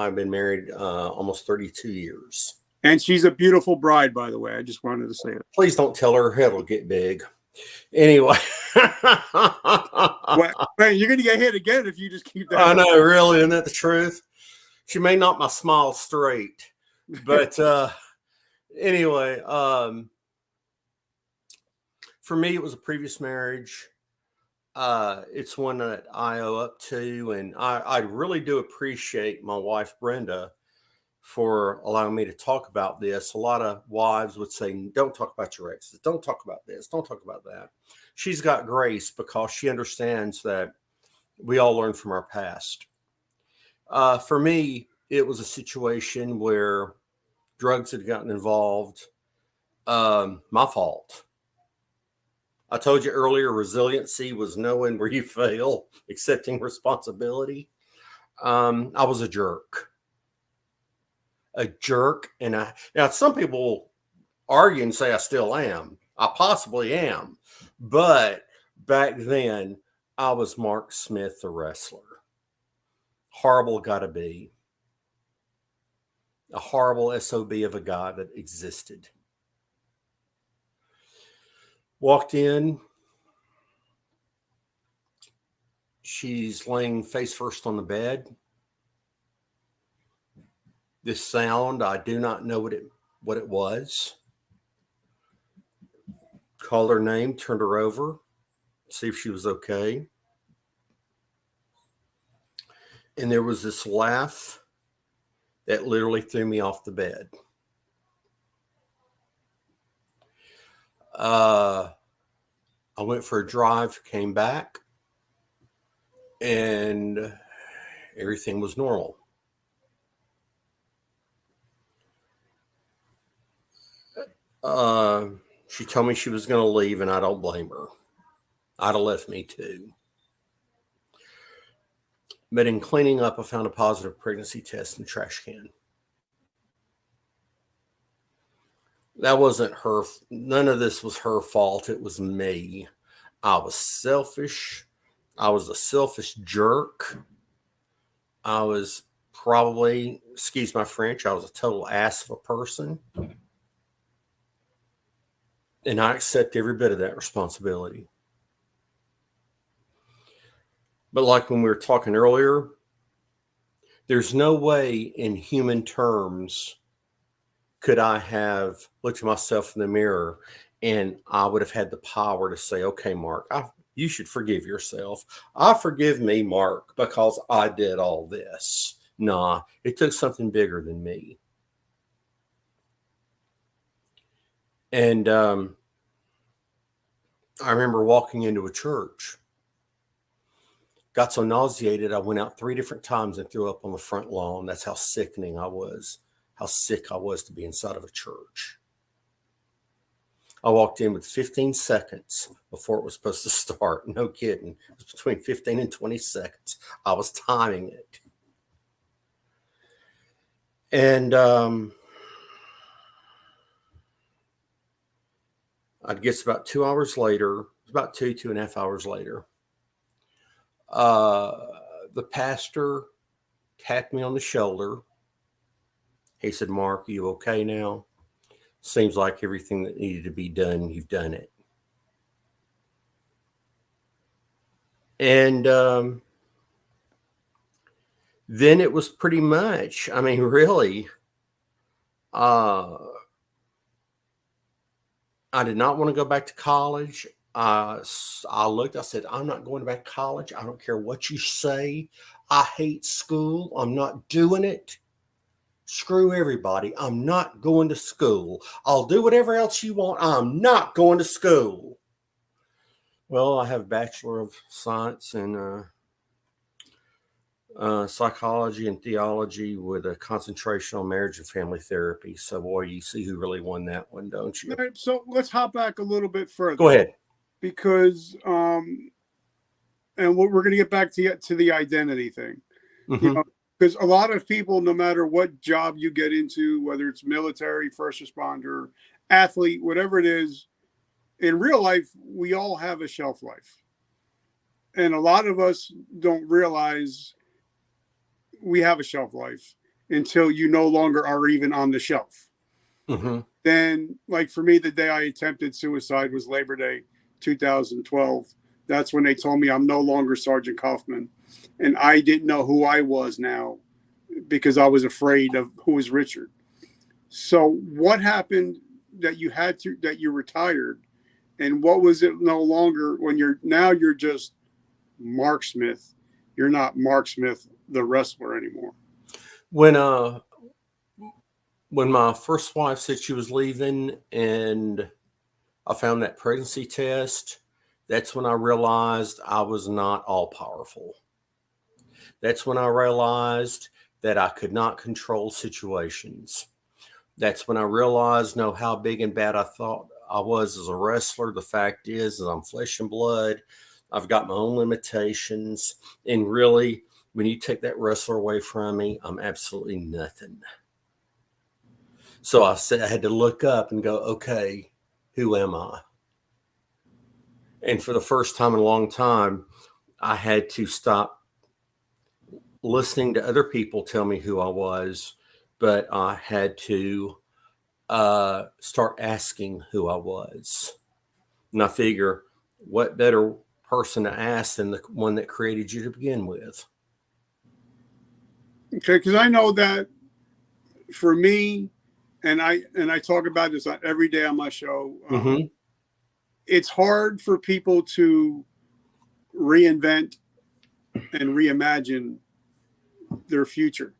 B: have been married almost 32 years.
A: And she's a beautiful bride, by the way. I just wanted to say it.
B: Please don't tell her head will get big. Anyway.
A: Well, you're going to get hit again if you just keep that.
B: I know, really. Isn't that the truth? She may knock my smile straight. But anyway, for me, it was a previous marriage. It's one that I owe up to. And I really do appreciate my wife, Brenda, for allowing me to talk about this. A lot of wives would say, don't talk about your exes. Don't talk about this. Don't talk about that. She's got grace because she understands that we all learn from our past. For me, it was a situation where drugs had gotten involved. My fault. I told you earlier, resiliency was knowing where you fail, accepting responsibility. I was a jerk. And now some people argue and say I still am. I possibly am. But back then, I was Mark Smith, the wrestler. Horrible gotta be. A horrible SOB of a guy that existed. Walked in. She's laying face first on the bed. This sound, I do not know what it was. Called her name, turned her over, see if she was okay. And there was this laugh that literally threw me off the bed. I went for a drive, came back, and everything was normal. She told me she was going to leave, and I don't blame her. I'd have left me too. But in cleaning up, I found a positive pregnancy test in the trash can. That wasn't her. None of this was her fault. It was me. I was selfish. I was a selfish jerk. I was probably, excuse my French, I was a total ass of a person. And I accept every bit of that responsibility. But like when we were talking earlier, there's no way in human terms could I have looked at myself in the mirror and I would have had the power to say, okay, Mark, you should forgive yourself. I forgive me, Mark, because I did all this. Nah, it took something bigger than me. And I remember walking into a church, got so nauseated, I went out 3 different times and threw up on the front lawn. That's how sickening I was, how sick I was to be inside of a church. I walked in with 15 seconds before it was supposed to start. No kidding. It was between 15 and 20 seconds. I was timing it. And I guess about 2 hours later, about 2.5 hours later, the pastor tapped me on the shoulder. He said, Mark, are you okay now? Seems like everything that needed to be done, you've done it. And then it was pretty much, I mean, really, I did not want to go back to college. I looked, I said, I'm not going back to college. I don't care what you say. I hate school. I'm not doing it. Screw everybody. I'm not going to school. I'll do whatever else you want. I'm not going to school. Well, I have a Bachelor of Science in psychology and theology with a concentration on marriage and family therapy. So, boy, you see who really won that one, don't you?
A: All right, so let's hop back a little bit further.
B: Go ahead.
A: because and we're going to get back to the identity thing. You know, because a lot of people, no matter what job you get into, whether it's military, first responder, athlete, whatever it is, in real life, we all have a shelf life. And a lot of us don't realize we have a shelf life until you no longer are even on the shelf. Then, like for me, the day I attempted suicide was Labor Day 2012. That's when they told me I'm no longer Sergeant Kaufman. And I didn't know who I was now because I was afraid of who was Richard. So what happened that you retired, and what was it no longer when you're just Mark Smith? You're not Mark Smith, the wrestler, anymore.
B: When my first wife said she was leaving and I found that pregnancy test, that's when I realized I was not all powerful. That's when I realized that I could not control situations. That's when I realized how big and bad I thought I was as a wrestler. The fact is I'm flesh and blood. I've got my own limitations. And really, when you take that wrestler away from me, I'm absolutely nothing. So I had to look up and go, okay, who am I? And for the first time in a long time, I had to stop listening to other people tell me who I was, but I had to start asking who I was. And I figure, what better person to ask than the one that created you to begin with?
A: Okay, because I know that for me, and I talk about this every day on my show. It's hard for people to reinvent and reimagine their future.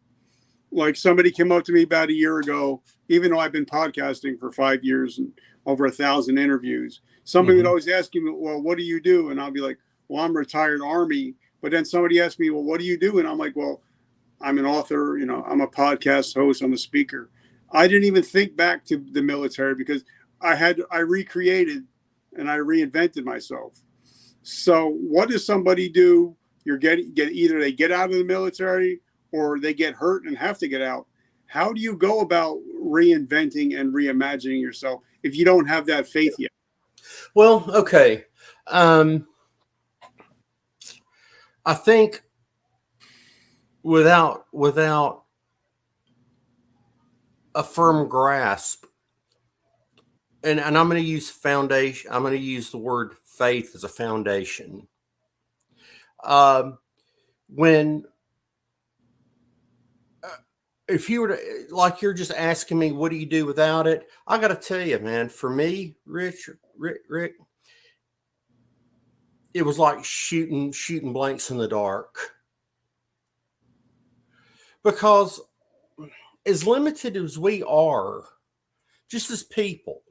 A: Like somebody came up to me about a year ago, even though I've been podcasting for 5 years and over 1,000 interviews. Somebody would always ask me, well, what do you do? And I'll be like, well, I'm a retired Army. But then somebody asked me, well, what do you do? And I'm like, well, I'm an author, I'm a podcast host, I'm a speaker. I didn't even think back to the military because I recreated and I reinvented myself. So what does somebody do? Either they get out of the military or they get hurt and have to get out. How do you go about reinventing and reimagining yourself if you don't have that faith yet?
B: Well, okay. I think without a firm grasp, and I'm going to use foundation. I'm going to use the word faith as a foundation. If you were to, like you're just asking me, what do you do without it? I got to tell you, man, for me, Rick, it was like shooting blanks in the dark. Because as limited as we are, just as people,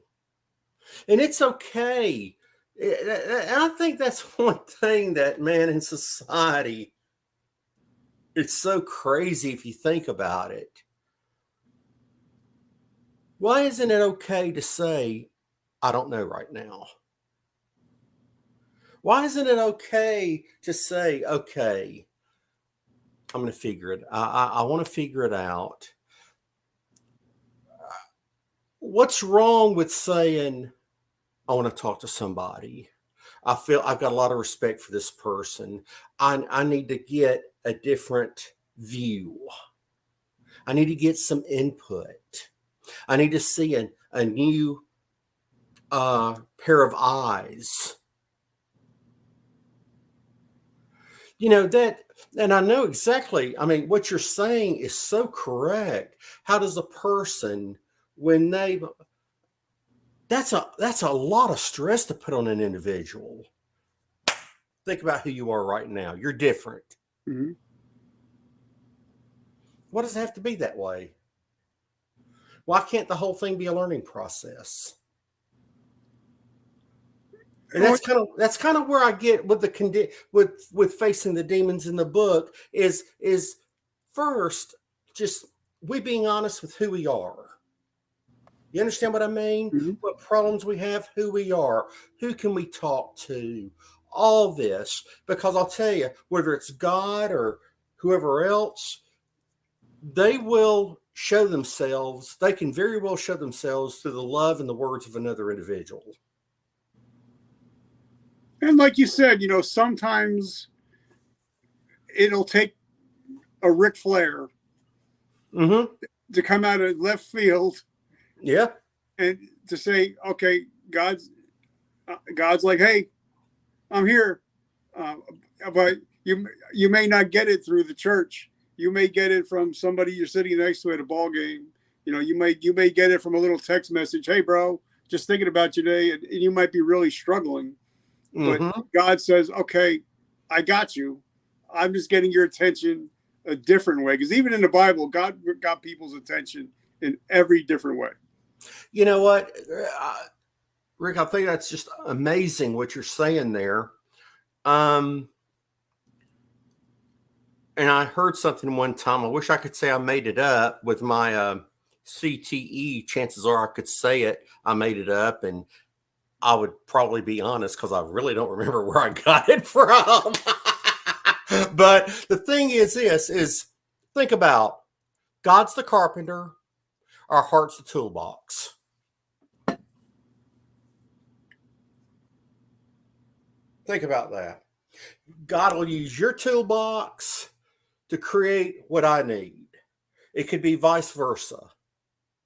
B: and it's okay. I think that's one thing that, man, in society, it's so crazy if you think about it. Why isn't it okay to say, I don't know right now? Why isn't it okay to say, okay, I'm going to figure it. I want to figure it out. What's wrong with saying, I want to talk to somebody? I feel I've got a lot of respect for this person. I need to get a different view. I need to get some input. I need to see a new pair of eyes. That, and I know exactly, I mean, what you're saying is so correct. How does a person, when that's a lot of stress to put on an individual. Think about who you are right now. You're different.
A: Mm-hmm.
B: Why does it have to be that way? Why can't the whole thing be a learning process? And that's kind of where I get with with facing the demons in the book is first just we being honest with who we are. You understand what I mean?
A: Mhm.
B: What problems we have, who we are, who can we talk to, all this. Because I'll tell you, whether it's God or whoever else, they will show themselves, they can very well show themselves through the love and the words of another individual.
A: And like you said, sometimes it'll take a Ric Flair
B: Mm-hmm.
A: to come out of left field
B: Yeah.
A: and to say, okay, God's like, hey, I'm here, but you may not get it through the church. You may get it from somebody you're sitting next to at a ball game. You may get it from a little text message. Hey, bro, just thinking about you today, and you might be really struggling. But
B: Mm-hmm.
A: God says, okay, I got you. I'm just getting your attention a different way. Because even in the Bible, God got people's attention in every different way.
B: You know what, Rick, I think that's just amazing what you're saying there. And I heard something one time. I wish I could say I made it up with my CTE. Chances are I could say it. I made it up, and I would probably be honest because I really don't remember where I got it from. But the thing is this, is think about God's the carpenter, our heart's the toolbox. Think about that. God will use your toolbox to create what I need. It could be vice versa.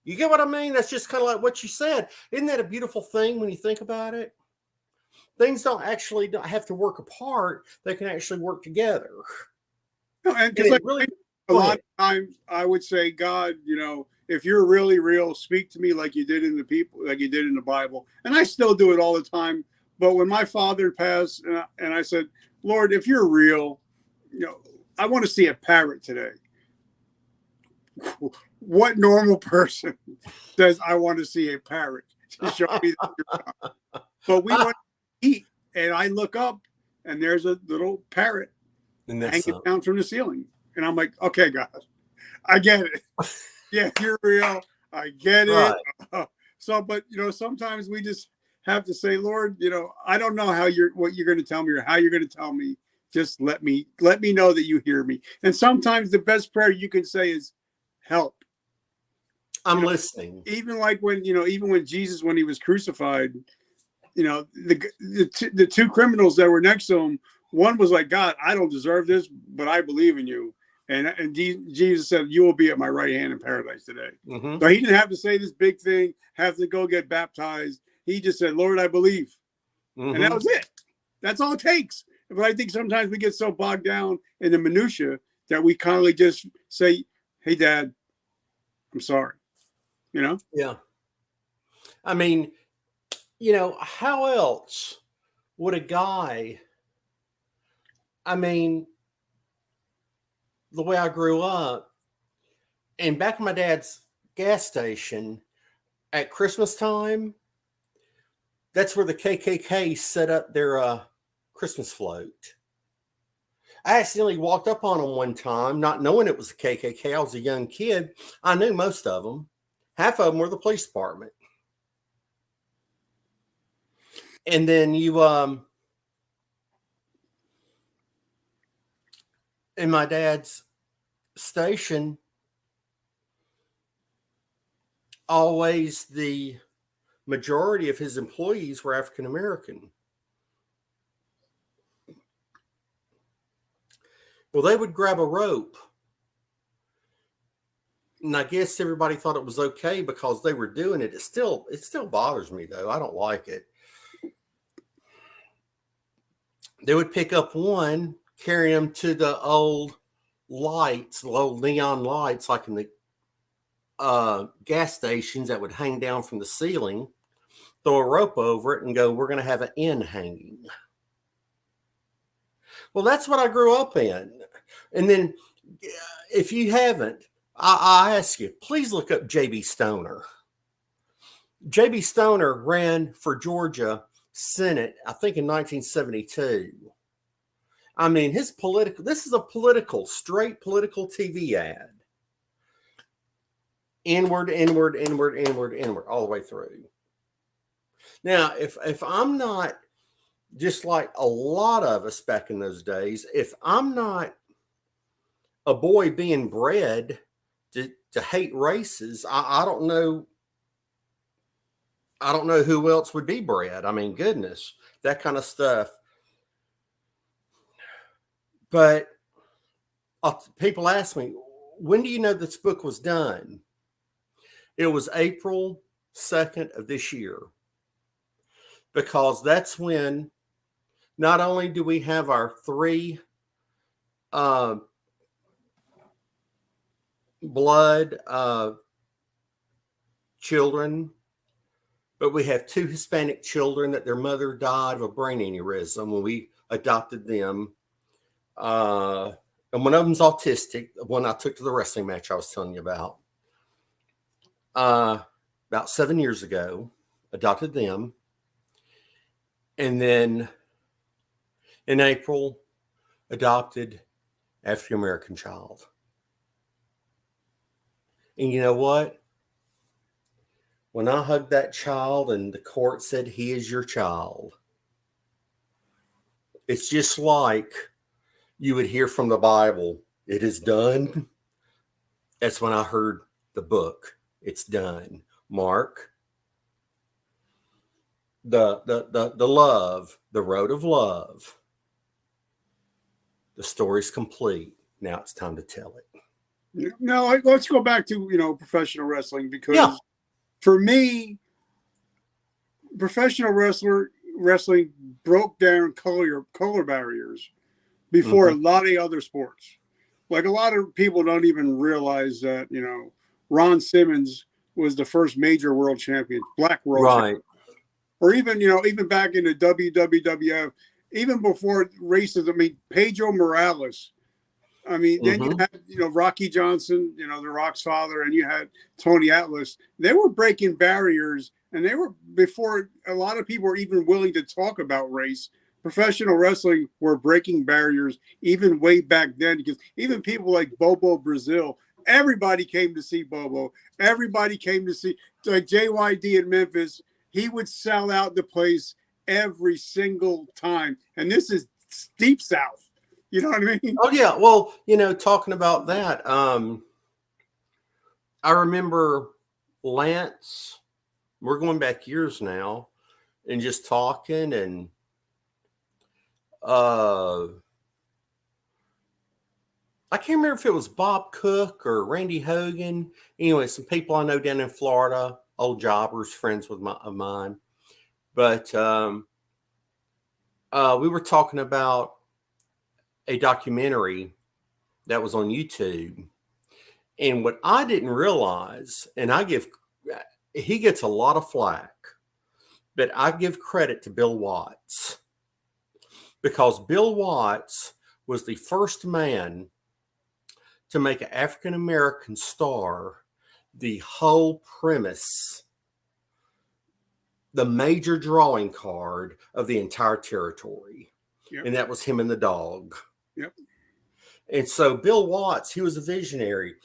B: You get what I mean? That's just kind of like what you said. Isn't that a beautiful thing when you think about it? Things don't have to work apart. They can actually work together.
A: No, and
B: And
A: because
B: it really,
A: a
B: go
A: lot
B: ahead.
A: of times I would say, God, if you're really real, speak to me like you did in the Bible. And I still do it all the time. But when my father passed, and I said, Lord, if you're real, I want to see a parrot today. What normal person says, I want to see a parrot to show me that you're God? But we went to eat, and I look up, and there's a little parrot hanging down from the ceiling. And I'm like, okay, God, I get it. Yeah, you're real. I get it.
B: Right.
A: But sometimes we just have to say, Lord, I don't know what you're going to tell me or how you're going to tell me. Just let me know that you hear me. And sometimes the best prayer you can say is help.
B: I'm listening.
A: Even like when Jesus, when he was crucified, the two criminals that were next to him, one was like, God, I don't deserve this, but I believe in you. And Jesus said, you will be at my right hand in paradise today.
B: Mm-hmm.
A: So he didn't have to say this big thing, have to go get baptized. He just said, Lord, I believe.
B: Mm-hmm.
A: And that was it. That's all it takes. But I think sometimes we get so bogged down in the minutia that we kind of just say, hey, Dad, I'm sorry.
B: Yeah. I mean, how else would a guy, I mean, the way I grew up, and back in my dad's gas station at Christmas time, that's where the KKK set up their Christmas float. I accidentally walked up on them one time, not knowing it was the KKK. I was a young kid. I knew most of them. Half of them were the police department. And then in my dad's station, always the majority of his employees were African American. Well, they would grab a rope. And I guess everybody thought it was okay because they were doing it. It still bothers me though. I don't like it. They would pick up one, carry him to the old lights, the old neon lights, like in the gas stations that would hang down from the ceiling, throw a rope over it and go, we're going to have an end hanging. Well, that's what I grew up in. And then if you haven't, I ask you, please look up J.B. Stoner. J.B. Stoner ran for Georgia Senate, I think in 1972. I mean, this is a straight political TV ad. inward, inward, inward, inward, inward, all the way through. Now, if I'm not, just like a lot of us back in those days, if I'm not a boy being bred to hate races, I don't know. I don't know who else would be bred. I mean, goodness, that kind of stuff. But people ask me, when do you know this book was done? It was April 2nd of this year, because that's when not only do we have our 3 blood children, but we have 2 Hispanic children that their mother died of a brain aneurysm when we adopted them. And one of them's autistic, the one I took to the wrestling match I was telling you about. About 7 years ago, adopted them. And then in April, adopted African-American child. And you know what? When I hugged that child and the court said, he is your child, it's just like you would hear from the Bible, it is done. That's when I heard the book, it's done. Mark, the love, the road of love, the story's complete. Now it's time to tell it.
A: Now let's go back to professional wrestling, because for me, professional wrestling broke down color barriers before a lot of other sports. Like, a lot of people don't even realize that Ron Simmons was the first major world champion, black world champion. Or even even back in the WWF, even before racism. I mean, Pedro Morales. I mean, then you had, Rocky Johnson, The Rock's father, and you had Tony Atlas. They were breaking barriers, and they were, before a lot of people were even willing to talk about race, professional wrestling were breaking barriers even way back then, because even people like Bobo Brazil, everybody came to see Bobo. Everybody came to see, like JYD in Memphis. He would sell out the place every single time. And this is deep South. You know what I mean?
B: Oh, yeah. Well, talking about that, I remember Lance, we're going back years now, and just talking, and I can't remember if it was Bob Cook or Randy Hogan. Anyway, some people I know down in Florida, old jobbers, friends of mine. But we were talking about a documentary that was on YouTube. And what I didn't realize, and he gets a lot of flack, but I give credit to Bill Watts, because Bill Watts was the first man to make an African-American star the whole premise, the major drawing card of the entire territory. Yep. And that was him and the dog.
A: Yep. And
B: so Bill Watts, he was a visionary.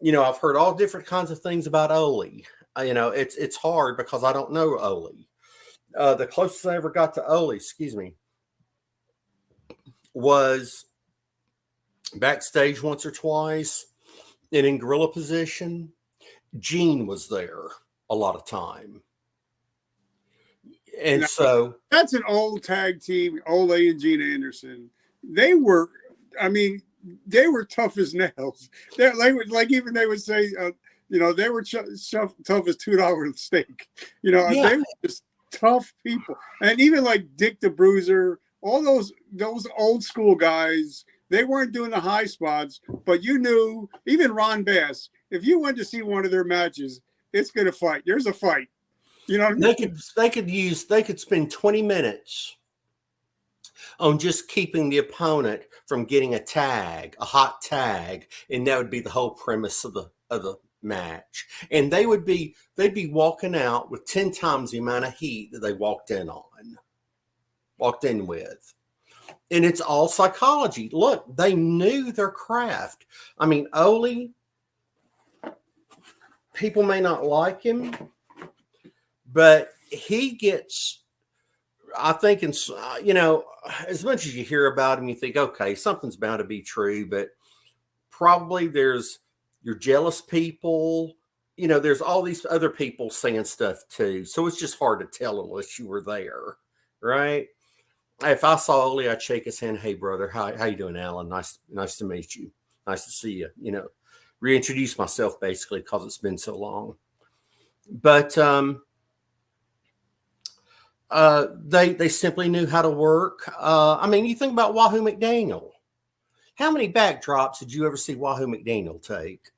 B: I've heard all different kinds of things about Ole. It's hard because I don't know Ole. The closest I ever got to Ole, was backstage once or twice, and in gorilla position. Gene was there a lot of time. And so
A: that's an old tag team, Ole and Gene Anderson. They were tough as nails. They would say, they were tough as $2 steak. They were just tough people. And even like Dick the Bruiser, all those old school guys, they weren't doing the high spots, but you knew, even Ron Bass, if you went to see one of their matches, it's going to fight. There's a fight.
B: They could spend 20 minutes on just keeping the opponent from getting a hot tag, and that would be the whole premise of the match. And they'd be walking out with 10 times the amount of heat that they walked in with. And it's all psychology. Look, they knew their craft. I mean, Ole, people may not like him, but he gets, I think, as much as you hear about him, you think, okay, something's bound to be true, but probably you're jealous people. There's all these other people saying stuff too. So it's just hard to tell unless you were there, right? If I saw Ole, I'd shake his hand. Hey, brother, how you doing, Alan? Nice to meet you. Nice to see you. Reintroduce myself basically because it's been so long. But they simply knew how to work. You think about Wahoo McDaniel. How many backdrops did you ever see Wahoo McDaniel take?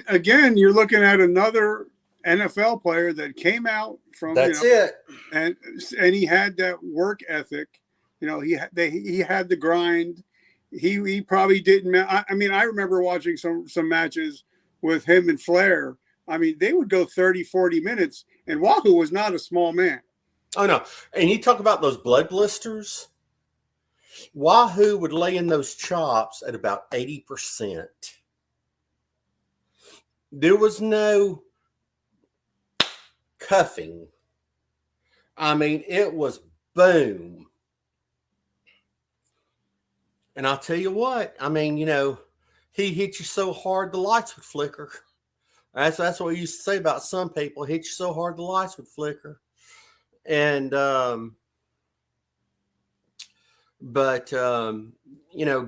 A: Again, you're looking at another NFL player that came out from.
B: That's it.
A: And he had that work ethic. He had the grind. He probably didn't. I remember watching some matches with him and Flair. They would go 30, 40 minutes, and Wahoo was not a small man.
B: Oh, no. And you talk about those blood blisters. Wahoo would lay in those chops at about 80%. There was no cuffing. It was boom. And I'll tell you what, he hit you so hard the lights would flicker. That's what we used to say about some people. Hit you so hard the lights would flicker. And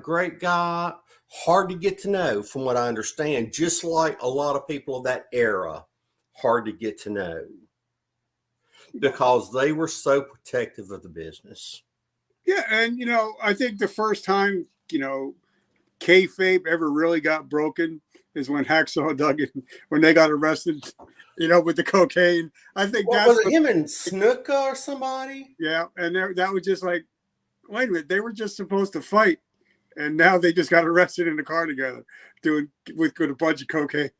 B: great guy, hard to get to know from what I understand, just like a lot of people of that era, hard to get to know because they were so protective of the business.
A: Yeah. And, I think the first time, kayfabe ever really got broken is when Hacksaw Duggan, when they got arrested, with the cocaine. I think
B: was it him and Snuka or somebody?
A: Yeah. And that was just like, wait a minute, they were just supposed to fight. And now they just got arrested in the car together with a bunch of cocaine.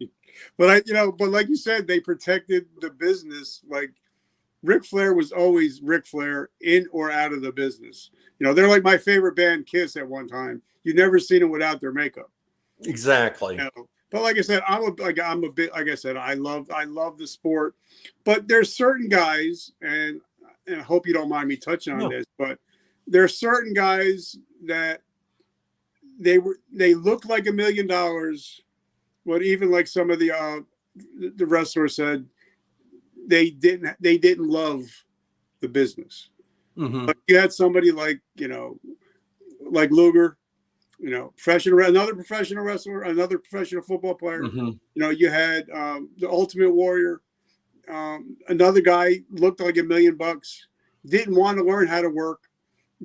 A: But but like you said, they protected the business. Like Ric Flair was always Ric Flair in or out of the business. They're like my favorite band, Kiss, at one time. You never seen them without their makeup.
B: Exactly.
A: But like I said, I'm a bit, like I said, I love the sport, but there's certain guys, and I hope you don't mind me touching on this, but there's certain guys that they look like $1 million, but even like some of the wrestlers said, they didn't love the business.
B: Mm-hmm.
A: But you had somebody like like Luger, another professional wrestler, another professional football player.
B: Mm-hmm.
A: You had the Ultimate Warrior, another guy looked like $1 million, didn't want to learn how to work,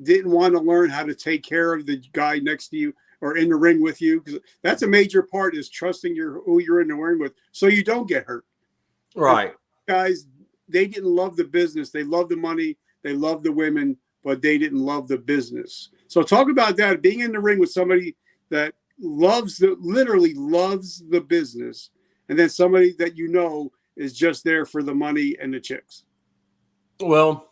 A: didn't want to learn how to take care of the guy next to you or in the ring with you, because that's a major part, is trusting who you're in the ring with so you don't get hurt.
B: Right.
A: And guys, they didn't love the business. They loved the money. They loved the women, but they didn't love the business. So talk about that, being in the ring with somebody that literally loves the business, and then somebody that is just there for the money and the chicks.
B: Well,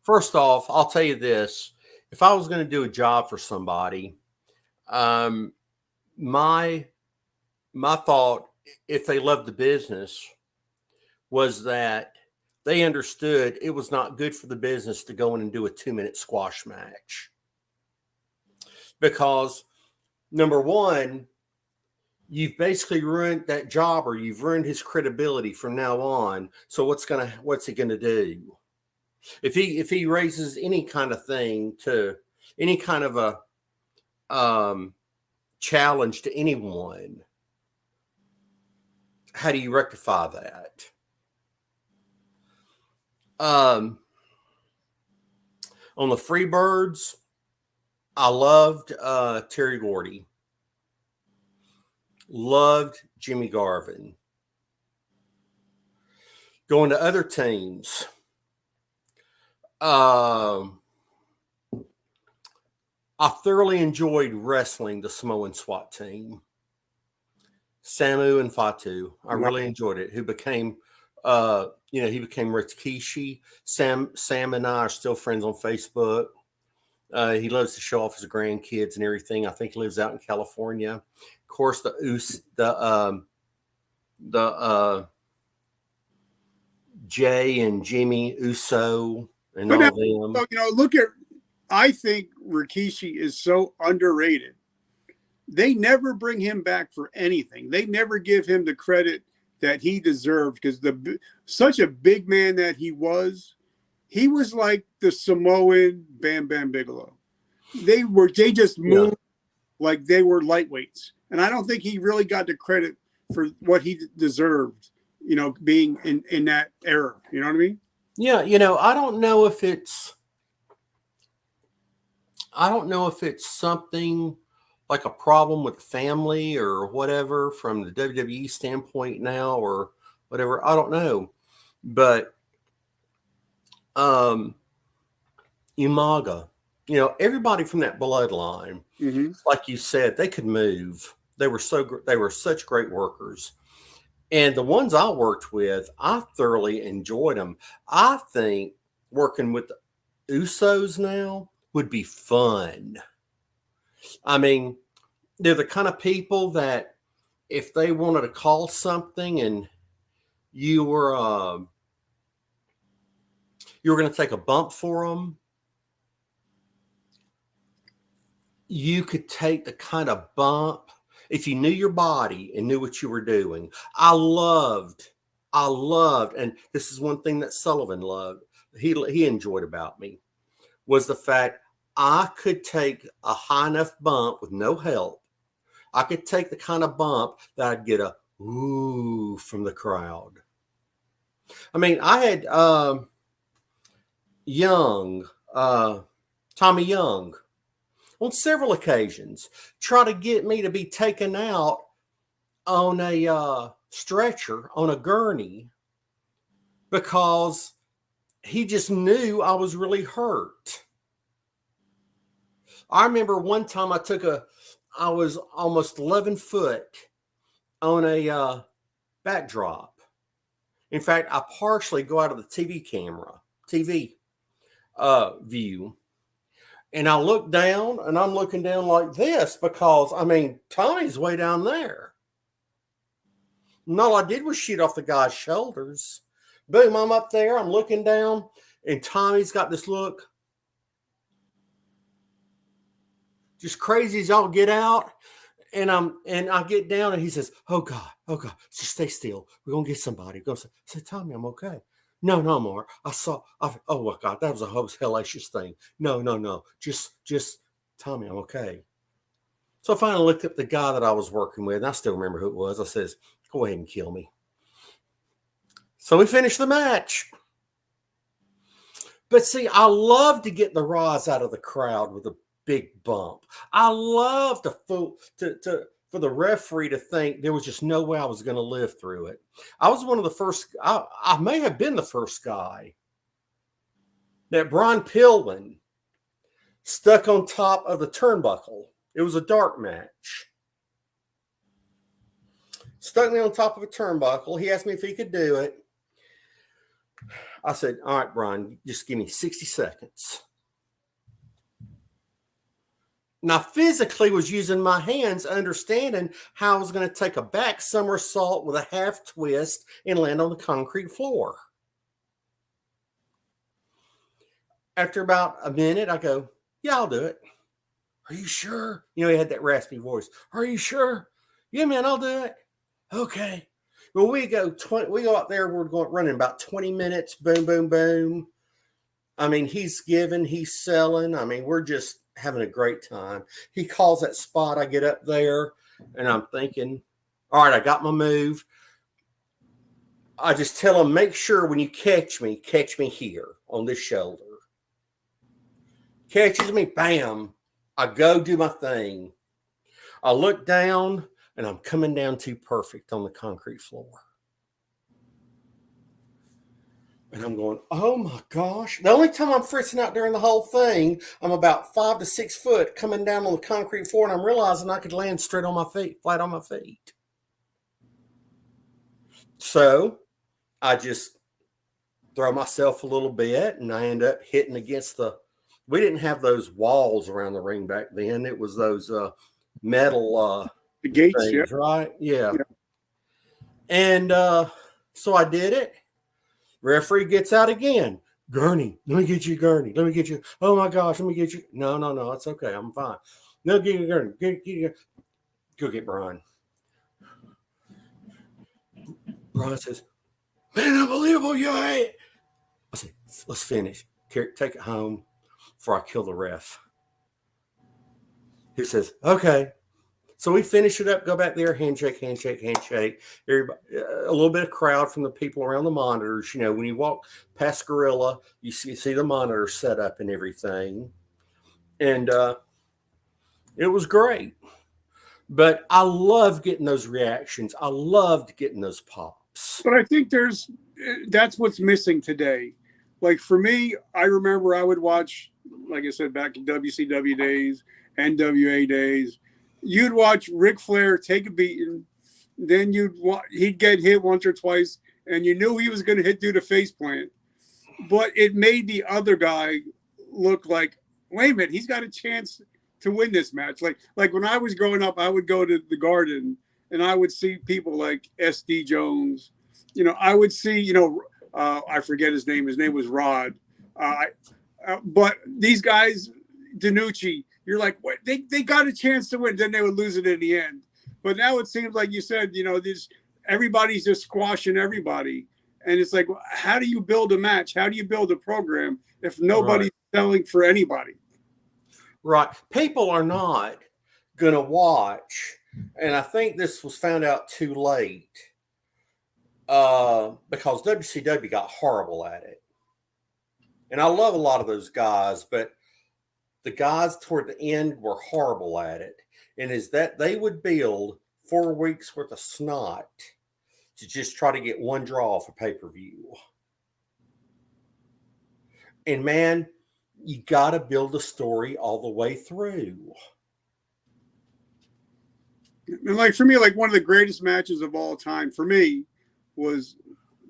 B: first off, I'll tell you this. If I was going to do a job for somebody, my thought, if they loved the business, was that they understood it was not good for the business to go in and do a 2-minute squash match. Because, number one, you've basically ruined that job, or you've ruined his credibility from now on. So what's he gonna do? If he raises any kind of thing to any kind of a challenge to anyone, how do you rectify that? On the Freebirds, I loved Terry Gordy. Loved Jimmy Garvin. Going to other teams, I thoroughly enjoyed wrestling the Samoan SWAT team, Samu and Fatu. I really enjoyed it. Who became, he became Rikishi. Sam and I are still friends on Facebook. He loves to show off his grandkids and everything. I think he lives out in California. Of course, the Jay and Jimmy Uso and
A: But now,
B: all them.
A: so, look at, I think Rikishi is so underrated. They never bring him back for anything. They never give him the credit that he deserved, because such a big man that he was like the Samoan Bam Bam Bigelow. They just moved like they were lightweights. And I don't think he really got the credit for what he deserved, being in that era. You know what I mean?
B: Yeah, I don't know if it's something like a problem with the family or whatever from the WWE standpoint now or whatever. I don't know. But Umaga, everybody from that bloodline, like you said, they could move. They were such great workers. And the ones I worked with, I thoroughly enjoyed them. I think working with the Usos now would be fun. I mean, they're the kind of people that if they wanted to call something and you were going to take a bump for them, you could take the kind of bump if you knew your body and knew what you were doing. I loved, and this is one thing that Sullivan loved, he enjoyed about me, was the fact I could take a high enough bump with no help. I could take the kind of bump that I'd get a ooh from the crowd. I mean, I had Tommy Young, on several occasions, try to get me to be taken out on a stretcher, on a gurney, because he just knew I was really hurt. I remember one time I was almost 11 foot on a backdrop. In fact, I partially go out of the TV view. And I look down, and I'm looking down like this because, I mean, Tommy's way down there. And all I did was shoot off the guy's shoulders. Boom, I'm up there, I'm looking down, and Tommy's got this look just crazy as y'all get out. And I get down, and he says, oh God, just stay still. We're going to get somebody. I say, Tommy, I'm okay. No, Mark. Oh my God, that was a hellacious thing. No. Just Tommy, I'm okay. So I finally looked up the guy that I was working with, and I still remember who it was. I says, go ahead and kill me. So we finished the match. But see, I love to get the rise out of the crowd with a big bump. I love for the referee to think there was just no way I was going to live through it. I was one of the first, I may have been the first guy that Brian Pillman stuck on top of the turnbuckle. It was a dark match. Stuck me on top of a turnbuckle. He asked me if he could do it. I said, all right, Brian, just give me 60 seconds. Now, physically was using my hands, understanding how I was going to take a back somersault with a half twist and land on the concrete floor. After about a minute, I go, yeah, I'll do it. Are you sure? He had that raspy voice. Are you sure? Yeah, man, I'll do it. Okay. Well, we go up there, we're running about 20 minutes, boom, boom, boom. I mean, he's giving, he's selling. I mean, we're just having a great time. He calls that spot. I get up there and I'm thinking, all right, I got my move. I just tell him, make sure when you catch me here on this shoulder. Catches me, bam. I go do my thing. I look down and I'm coming down too perfect on the concrete floor. And I'm going, oh my gosh. The only time I'm freaking out during the whole thing, I'm about 5 to 6 foot coming down on the concrete floor, and I'm realizing I could land straight on my feet, flat on my feet. So I just throw myself a little bit, and I end up hitting against the we didn't have those walls around the ring back then. It was those metal
A: The gates, yeah.
B: things, right? Yeah.
A: Yeah.
B: And so I did it. Referee gets out again. Gurney, let me get you, Gurney. Let me get you. Oh my gosh, let me get you. No, it's okay. I'm fine. No, get you, Gurney. Go get Brian. Brian says, man, unbelievable, you ain't. I said, let's finish. Take it home before I kill the ref. He says, okay. So we finish it up, go back there, handshake. Everybody, a little bit of crowd from the people around the monitors. You know, when you walk past Gorilla, you see the monitors set up and everything. And it was great. But I love getting those reactions. I loved getting those pops.
A: But I think that's what's missing today. Like for me, I remember I would watch, like I said, back in WCW days, NWA days, you'd watch Ric Flair take a beating, then he'd get hit once or twice, and you knew he was going to hit due to face plant. But it made the other guy look like, wait a minute, he's got a chance to win this match. Like when I was growing up, I would go to the Garden and I would see people like SD Jones. You know, I would see, I forget his name. His name was Rod. But these guys, Danucci, you're like, what? They got a chance to win. Then they would lose it in the end. But now it seems like you said, everybody's just squashing everybody. And it's like, how do you build a match? How do you build a program if nobody's selling for anybody?
B: Right. People are not going to watch. And I think this was found out too late because WCW got horrible at it. And I love a lot of those guys, but the guys toward the end were horrible at it. And is that they would build 4 weeks worth of snot to just try to get one draw for pay-per-view. And man, you got to build a story all the way through.
A: And like for me, like one of the greatest matches of all time for me was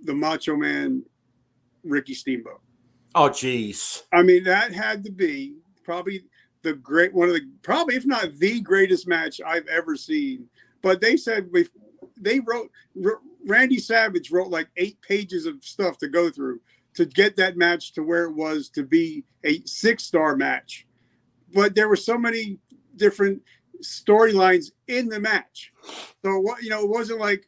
A: the Macho Man Ricky Steamboat.
B: Oh, geez.
A: I mean, that had to be probably probably if not the greatest match I've ever seen. But they said Randy Savage wrote like 8 pages of stuff to go through to get that match to where it was to be a 6-star match. But there were so many different storylines in the match. So it wasn't like,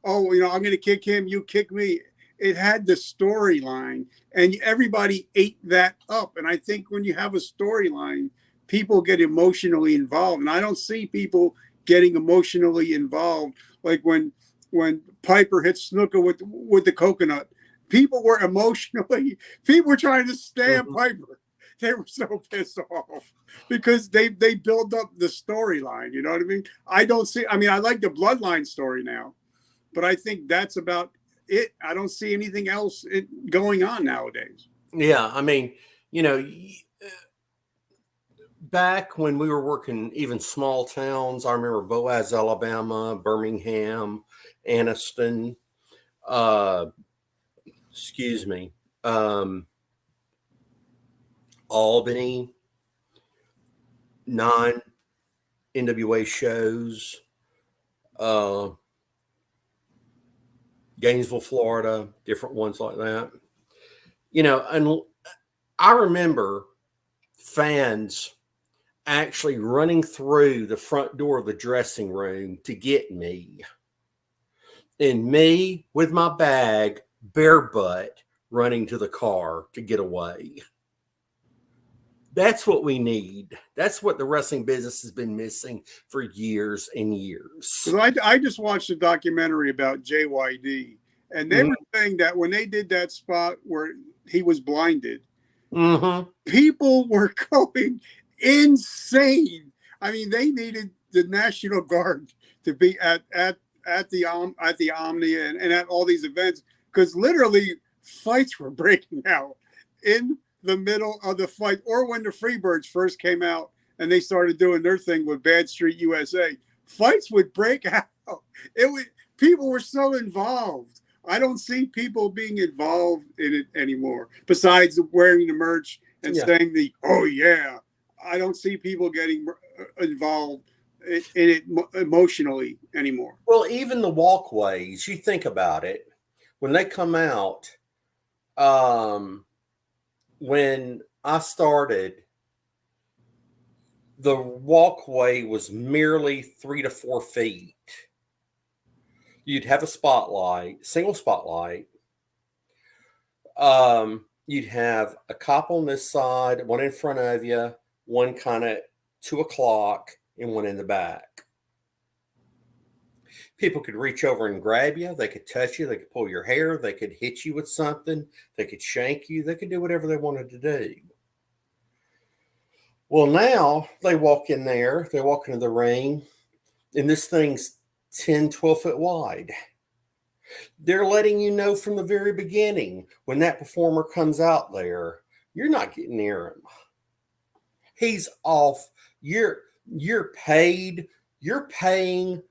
A: oh, I'm going to kick him, you kick me. It had the storyline, and everybody ate that up. And I think when you have a storyline, people get emotionally involved. And I don't see people getting emotionally involved like when Piper hit Snuka with the coconut. People were trying to stab Piper. They were so pissed off because they build up the storyline. You know what I mean? I like the Bloodline story now, but I think that's about it. I don't see anything else going on nowadays.
B: Yeah. I mean, back when we were working even small towns, I remember Boaz, Alabama, Birmingham, Anniston, Albany, 9 NWA shows, Gainesville, Florida, different ones like that. And I remember fans actually running through the front door of the dressing room to get me. And me with my bag, bare butt, running to the car to get away. That's what we need. That's what the wrestling business has been missing for years and years.
A: I just watched a documentary about JYD, and they were saying that when they did that spot where he was blinded, people were going insane. I mean, they needed the National Guard to be at the Omni and at all these events because literally fights were breaking out in the middle of the fight, or when the Freebirds first came out and they started doing their thing with Bad Street USA, fights would break out. People were so involved. I don't see people being involved in it anymore, besides wearing the merch and saying oh yeah. I don't see people getting involved in it emotionally anymore.
B: Well, even the walkways, you think about it, when they come out, when I started, the walkway was merely 3 to 4 feet. You'd have a spotlight, single spotlight. You'd have a cop on this side, one in front of you, one kind of 2 o'clock, and one in the back. People could reach over and grab you. They could touch you. They could pull your hair. They could hit you with something. They could shank you. They could do whatever they wanted to do. Well, now they walk in there. They walk into the ring, and this thing's 10, 12 foot wide. They're letting you know from the very beginning, when that performer comes out there, you're not getting near him. He's off. You're paid. You're paying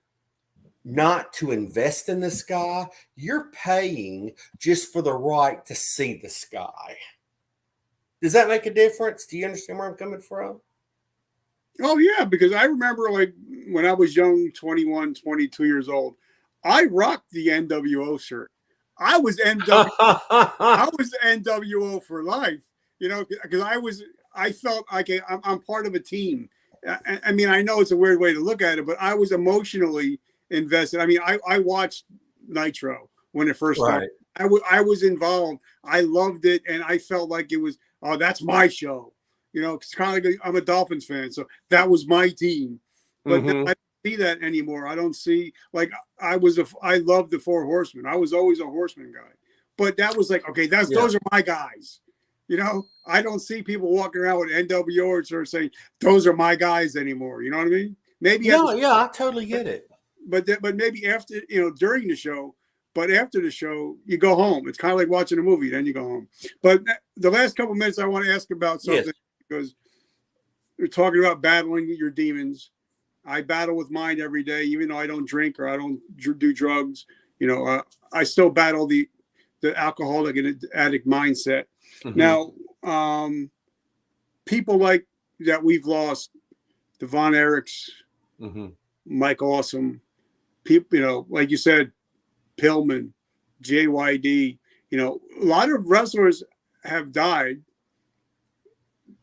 B: not to invest in this guy. You're paying just for the right to see this guy. Does that make a difference? Do you understand where I'm coming from?
A: Oh, yeah, because I remember like when I was young, 21, 22 years old, I rocked the NWO shirt. I was NWO for life, you know, because I felt like I'm part of a team. I mean, I know it's a weird way to look at it, but I was emotionally invested. I mean, I watched Nitro when it first started. I was involved. I loved it, and I felt like it was, oh, that's my show. You know, it's kind of like I'm a Dolphins fan, so that was my team. But I don't see that anymore. I don't see, like, I loved the Four Horsemen. I was always a Horseman guy. But that was like, okay, those are my guys. You know, I don't see people walking around with NWO or sort of saying, those are my guys anymore. You know what I mean? Maybe.
B: I totally get it.
A: But maybe after, you know, during the show, but after the show, you go home. It's kind of like watching a movie. Then you go home. But the last couple of minutes, I want to ask about something because we're talking about battling your demons. I battle with mine every day, even though I don't drink or I don't do drugs. You know, I still battle the alcoholic and addict mindset. Now, people like that we've lost, the Von Erichs, Mike Awesome, people, you know, like you said, Pillman, JYD, you know, a lot of wrestlers have died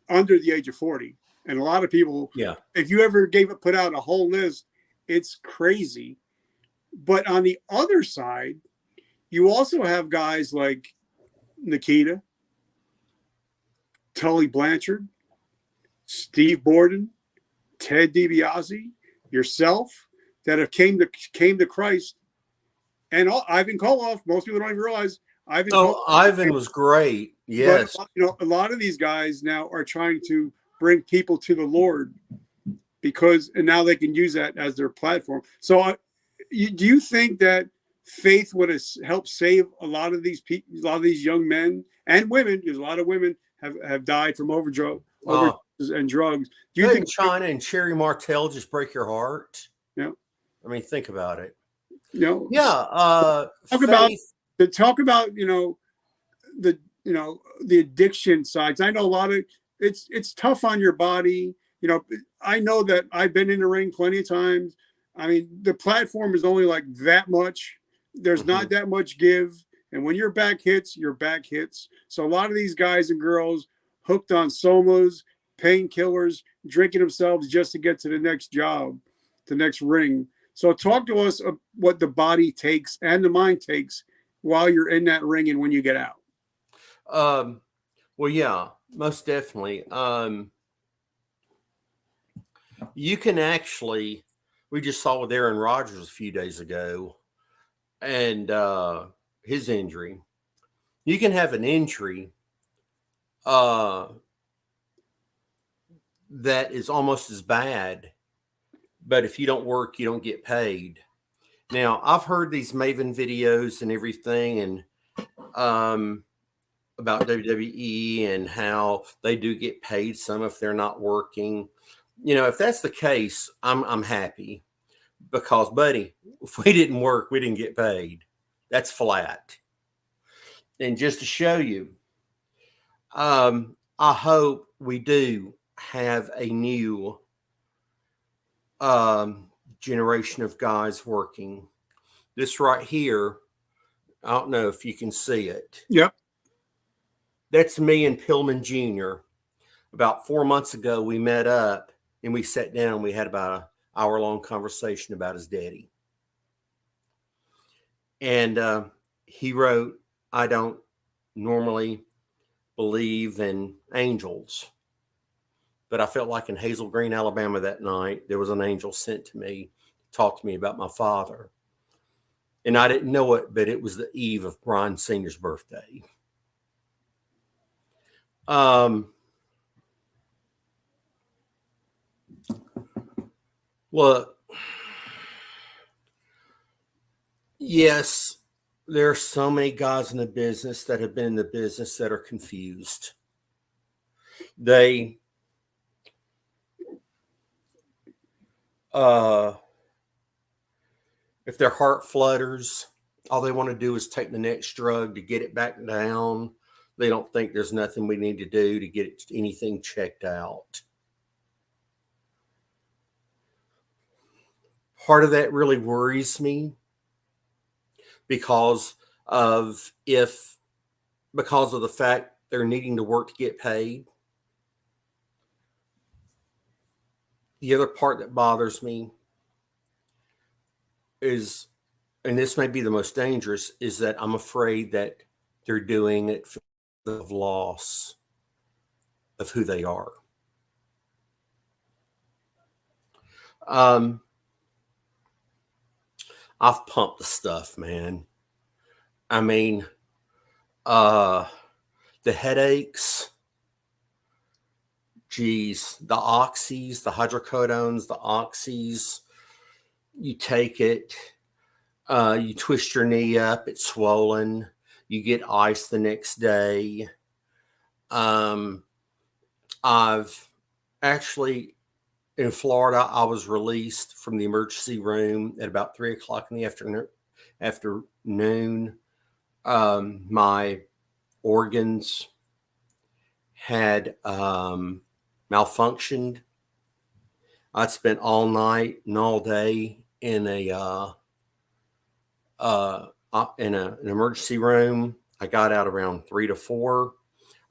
A: under the age of 40. And a lot of people, if you ever put out a whole list, it's crazy. But on the other side, you also have guys like Nikita, Tully Blanchard, Steve Borden, Ted DiBiase, yourself, that have came to Christ, and Ivan Koloff. Most people don't even realize Ivan.
B: Ivan was great. Yes,
A: but, you know, a lot of these guys now are trying to bring people to the Lord and now they can use that as their platform. So, do you think that faith would have helped save a lot of these people, a lot of these young men and women? Because a lot of women have died from overdoses and drugs. Do you think
B: China and Sherry Martel just break your heart?
A: Yeah,
B: I mean, think about it.
A: You know, talk about you know the addiction sides. I know a lot of it's tough on your body. You know, I know that I've been in the ring plenty of times. I mean, the platform is only like that much. There's not that much give. And when your back hits, your back hits. So a lot of these guys and girls hooked on somas, painkillers, drinking themselves just to get to the next job, the next ring. So talk to us of what the body takes and the mind takes while you're in that ring and when you get out.
B: Well, yeah, most definitely. You can actually, we just saw with Aaron Rodgers a few days ago and his injury. You can have an injury that is almost as bad, but if you don't work, you don't get paid. Now, I've heard these Maven videos and everything, and about WWE and how they do get paid some if they're not working. You know, if that's the case, I'm happy because, buddy, if we didn't work, we didn't get paid. That's flat. And just to show you, I hope we do have a new generation of guys working. This right here, I don't know if you can see it.
A: Yep.
B: That's me and Pillman Jr. About 4 months ago, we met up and we sat down. We had about an hour-long conversation about his daddy. And he wrote, I don't normally believe in angels, but I felt like in Hazel Green, Alabama that night, there was an angel sent to me to talk to me about my father. And I didn't know it, but it was the eve of Brian Sr.'s birthday. Look, yes, there are so many guys in the business that have been in the business that are confused. They if their heart flutters, all they want to do is take the next drug to get it back down. They don't think there's nothing we need to do to get anything checked out. Part of that really worries me because of the fact they're needing to work to get paid. The other part that bothers me is, and this may be the most dangerous, is that I'm afraid that they're doing it for the loss of who they are. I've pumped the stuff, man. I mean, the headaches, geez, the oxys, the hydrocodones, the oxys, you take it, you twist your knee up, it's swollen, you get ice the next day. I've actually, in Florida, I was released from the emergency room at about 3:00 in the afternoon. My organs had malfunctioned. I'd spent all night and all day in an emergency room. I got out around 3 to 4.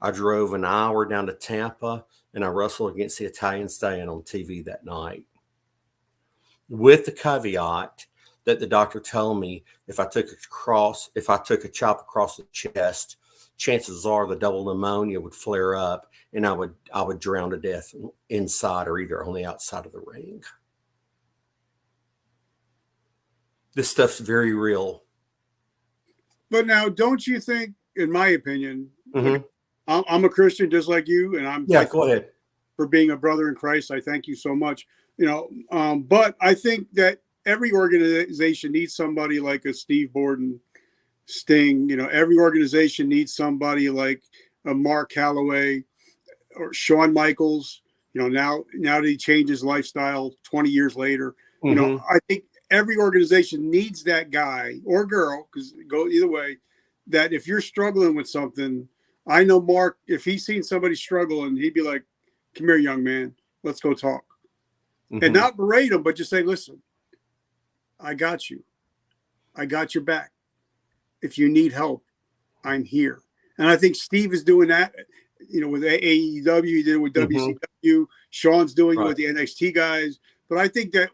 B: I drove an hour down to Tampa, and I wrestled against the Italian Stallion on TV that night, with the caveat that the doctor told me if I took a chop across the chest, chances are the double pneumonia would flare up, and I would drown to death inside or either on the outside of the ring. This stuff's very real.
A: But now, don't you think, in my opinion,
B: Mm-hmm.
A: I'm a Christian just like you, and
B: go ahead.
A: For being a brother in Christ. I thank you so much. But I think that every organization needs somebody like a Steve Borden, Sting. Every organization needs somebody like a Mark Calloway or Shawn Michaels. Now that he changed his lifestyle 20 years later,
B: Mm-hmm.
A: I think every organization needs that guy or girl, because it go either way, that if you're struggling with something, I know Mark, if he's seen somebody struggle, and he'd be like, come here, young man, let's go talk. Mm-hmm. And not berate him, but just say, listen, I got you. I got your back. If you need help, I'm here. And I think Steve is doing that, with AEW, he did it with WCW. Mm-hmm. Sean's doing it with the NXT guys. But I think that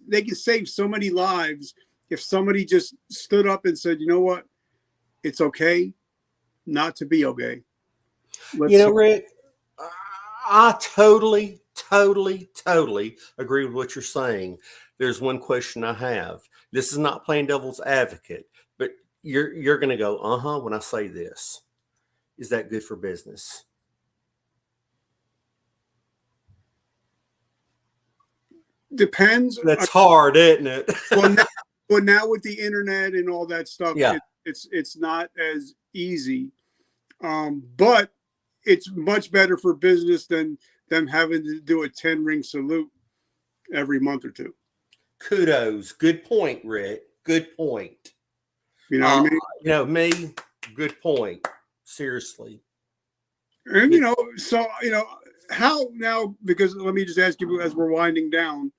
A: they can save so many lives if somebody just stood up and said, you know what? It's okay not to be okay.
B: Rick, I totally agree with what you're saying. There's one question I have. This is not playing devil's advocate, but you're going to go, when I say this. Is that good for business?
A: Depends.
B: That's hard, isn't it?
A: Well, now with the internet and all that stuff,
B: yeah.
A: It's not as easy. But it's much better for business than them having to do a 10-ring salute every month or two.
B: Kudos. Good point, Rick. Good point.
A: You know what I mean?
B: Me, good point. Seriously.
A: And so how now? Because let me just ask you, as we're winding down,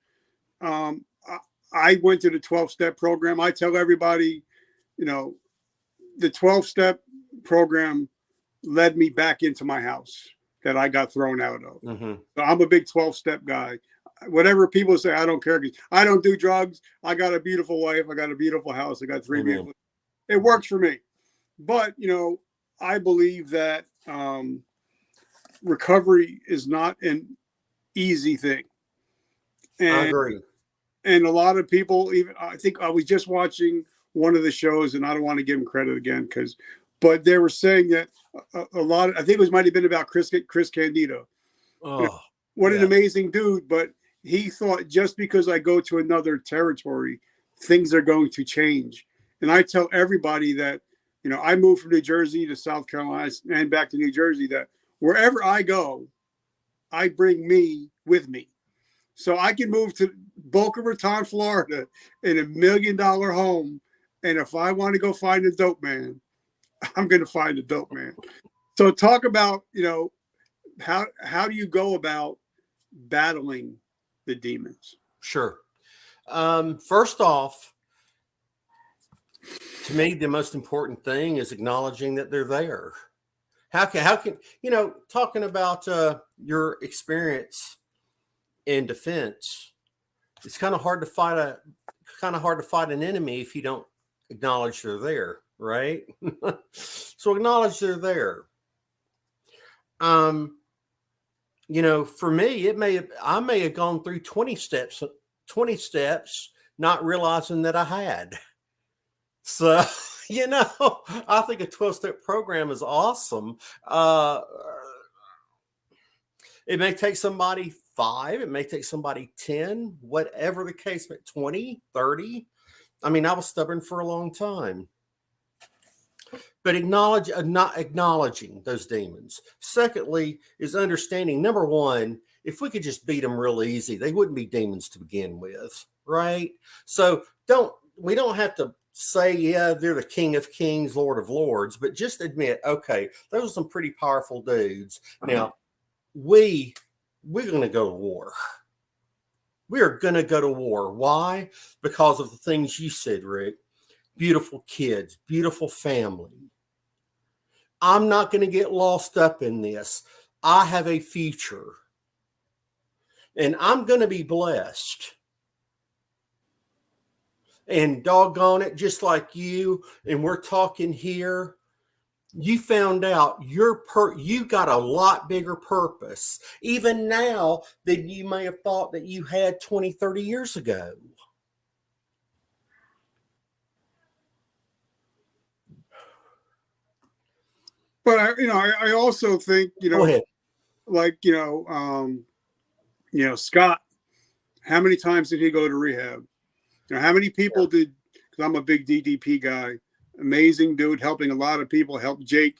A: um, I went to the 12-step program. I tell everybody, the 12-step program led me back into my house that I got thrown out of.
B: Mm-hmm.
A: So I'm a big 12-step guy. Whatever people say, I don't care. I don't do drugs. I got a beautiful wife. I got a beautiful house. I got 3 beautiful. It works for me. But, I believe that recovery is not an easy thing. And,
B: I agree.
A: And a lot of people, even I think I was just watching one of the shows, and I don't want to give him credit again, but they were saying that a lot. I think it might have been about Chris Candido.
B: Oh,
A: what an amazing dude! But he thought just because I go to another territory, things are going to change. And I tell everybody that I moved from New Jersey to South Carolina and back to New Jersey. That wherever I go, I bring me with me. So I can move to Boca Raton, Florida in $1 million home. And if I want to go find a dope man, I'm going to find a dope man. So talk about, how do you go about battling the demons?
B: Sure. First off, to me, the most important thing is acknowledging that they're there. How can talking about your experience in defense, it's kind of hard to fight an enemy if you don't acknowledge they're there, right? So acknowledge they're there. For me, I may have gone through 20 steps, not realizing that I had. So, I think a 12-step program is awesome. It may take somebody 5, it may take somebody 10, whatever the case, but 20, 30. I mean, I was stubborn for a long time. But not acknowledging those demons. Secondly, is understanding, number one, if we could just beat them real easy, they wouldn't be demons to begin with, right? So we don't have to say, yeah, they're the King of Kings, Lord of Lords, but just admit, okay, those are some pretty powerful dudes. Now, we're going to go to war. We are going to go to war. Why? Because of the things you said, Rick. Beautiful kids, beautiful family. I'm not going to get lost up in this. I have a future. And I'm going to be blessed. And doggone it, just like you, and we're talking here, you found out you got a lot bigger purpose, even now, than you may have thought that you had 20, 30 years ago.
A: But I also think,
B: Go ahead.
A: like, Scott, how many times did he go to rehab? How many people did, because I'm a big DDP guy, amazing dude, helping a lot of people, help Jake,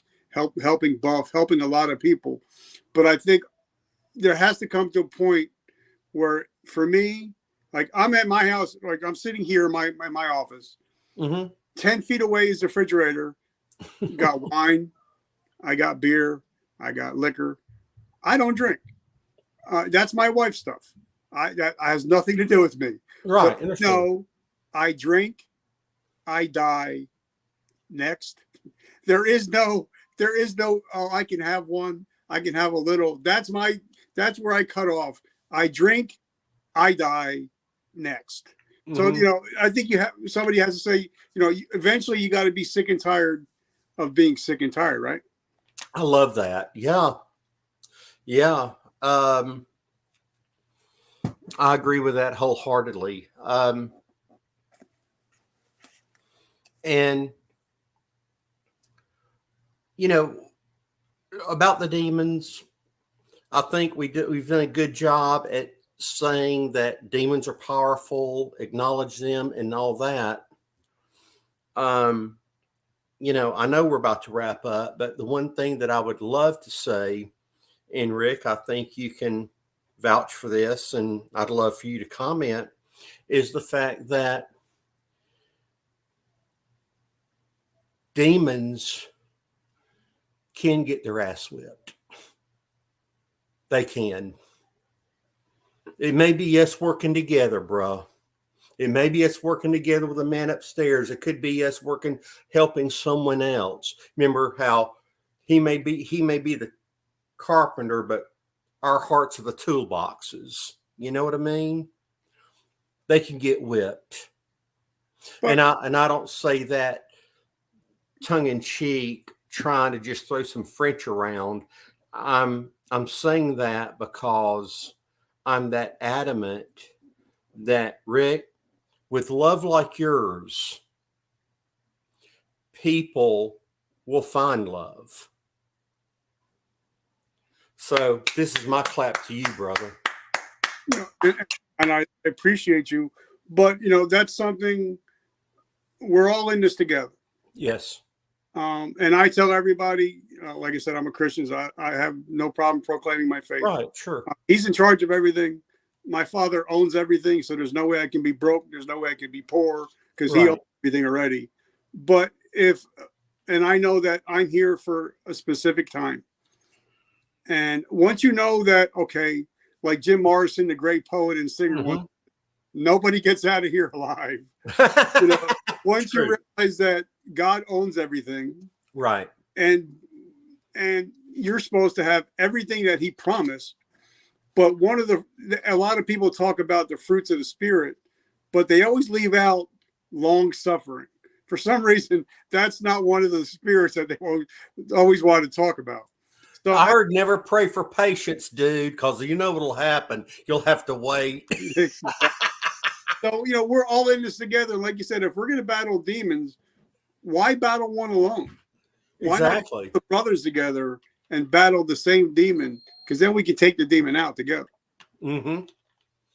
A: helping Buff, helping a lot of people. But I think there has to come to a point where, for me, like I'm at my house, like I'm sitting here in my office, 10 feet away is the refrigerator, got wine, I got beer, I got liquor. I don't drink. That's my wife's stuff. That has nothing to do with me.
B: Right.
A: But no, I drink, I die. Next. There is no, I can have one, I can have a little. That's where I cut off. I drink, I die. Next. So, I think somebody has to say, eventually you got to be sick and tired of being sick and tired, right?
B: I love that. Yeah. Yeah. I agree with that wholeheartedly. And, about the demons, I think we've done a good job at saying that demons are powerful, acknowledge them and all that. I know we're about to wrap up, but the one thing that I would love to say, and Rick, I think you can vouch for this, and I'd love for you to comment, is the fact that demons can get their ass whipped. They can. It may be us working together, bro. It may be us working together with a man upstairs. It could be us helping someone else. Remember how he may be the carpenter, but our hearts are the toolboxes. You know what I mean? They can get whipped.
A: But,
B: And I don't say that tongue in cheek, trying to just throw some French around. I'm saying that because I'm that adamant that, Rick, with love like yours, people will find love. So this is my clap to you, brother.
A: And I appreciate you, but that's something, we're all in this together.
B: Yes.
A: And I tell everybody, like I said, I'm a Christian, so I have no problem proclaiming my faith.
B: Right, sure.
A: He's in charge of everything. My father owns everything, so there's no way I can be broke. There's no way I can be poor, because he owns everything already. But and I know that I'm here for a specific time. And once you know that, okay, like Jim Morrison, the great poet and singer, nobody gets out of here alive. Once you realize that God owns everything,
B: right,
A: and you're supposed to have everything that he promised. But a lot of people talk about the fruits of the Spirit, but they always leave out long suffering. For some reason, that's not one of the spirits that they always want to talk about. So
B: I heard never pray for patience, dude, because you know what'll happen. You'll have to wait.
A: So, we're all in this together. Like you said, if we're going to battle demons, why battle one alone? Why
B: exactly.
A: not put brothers together and battle the same demon? Because then we can take the demon out together.
B: Mm-hmm.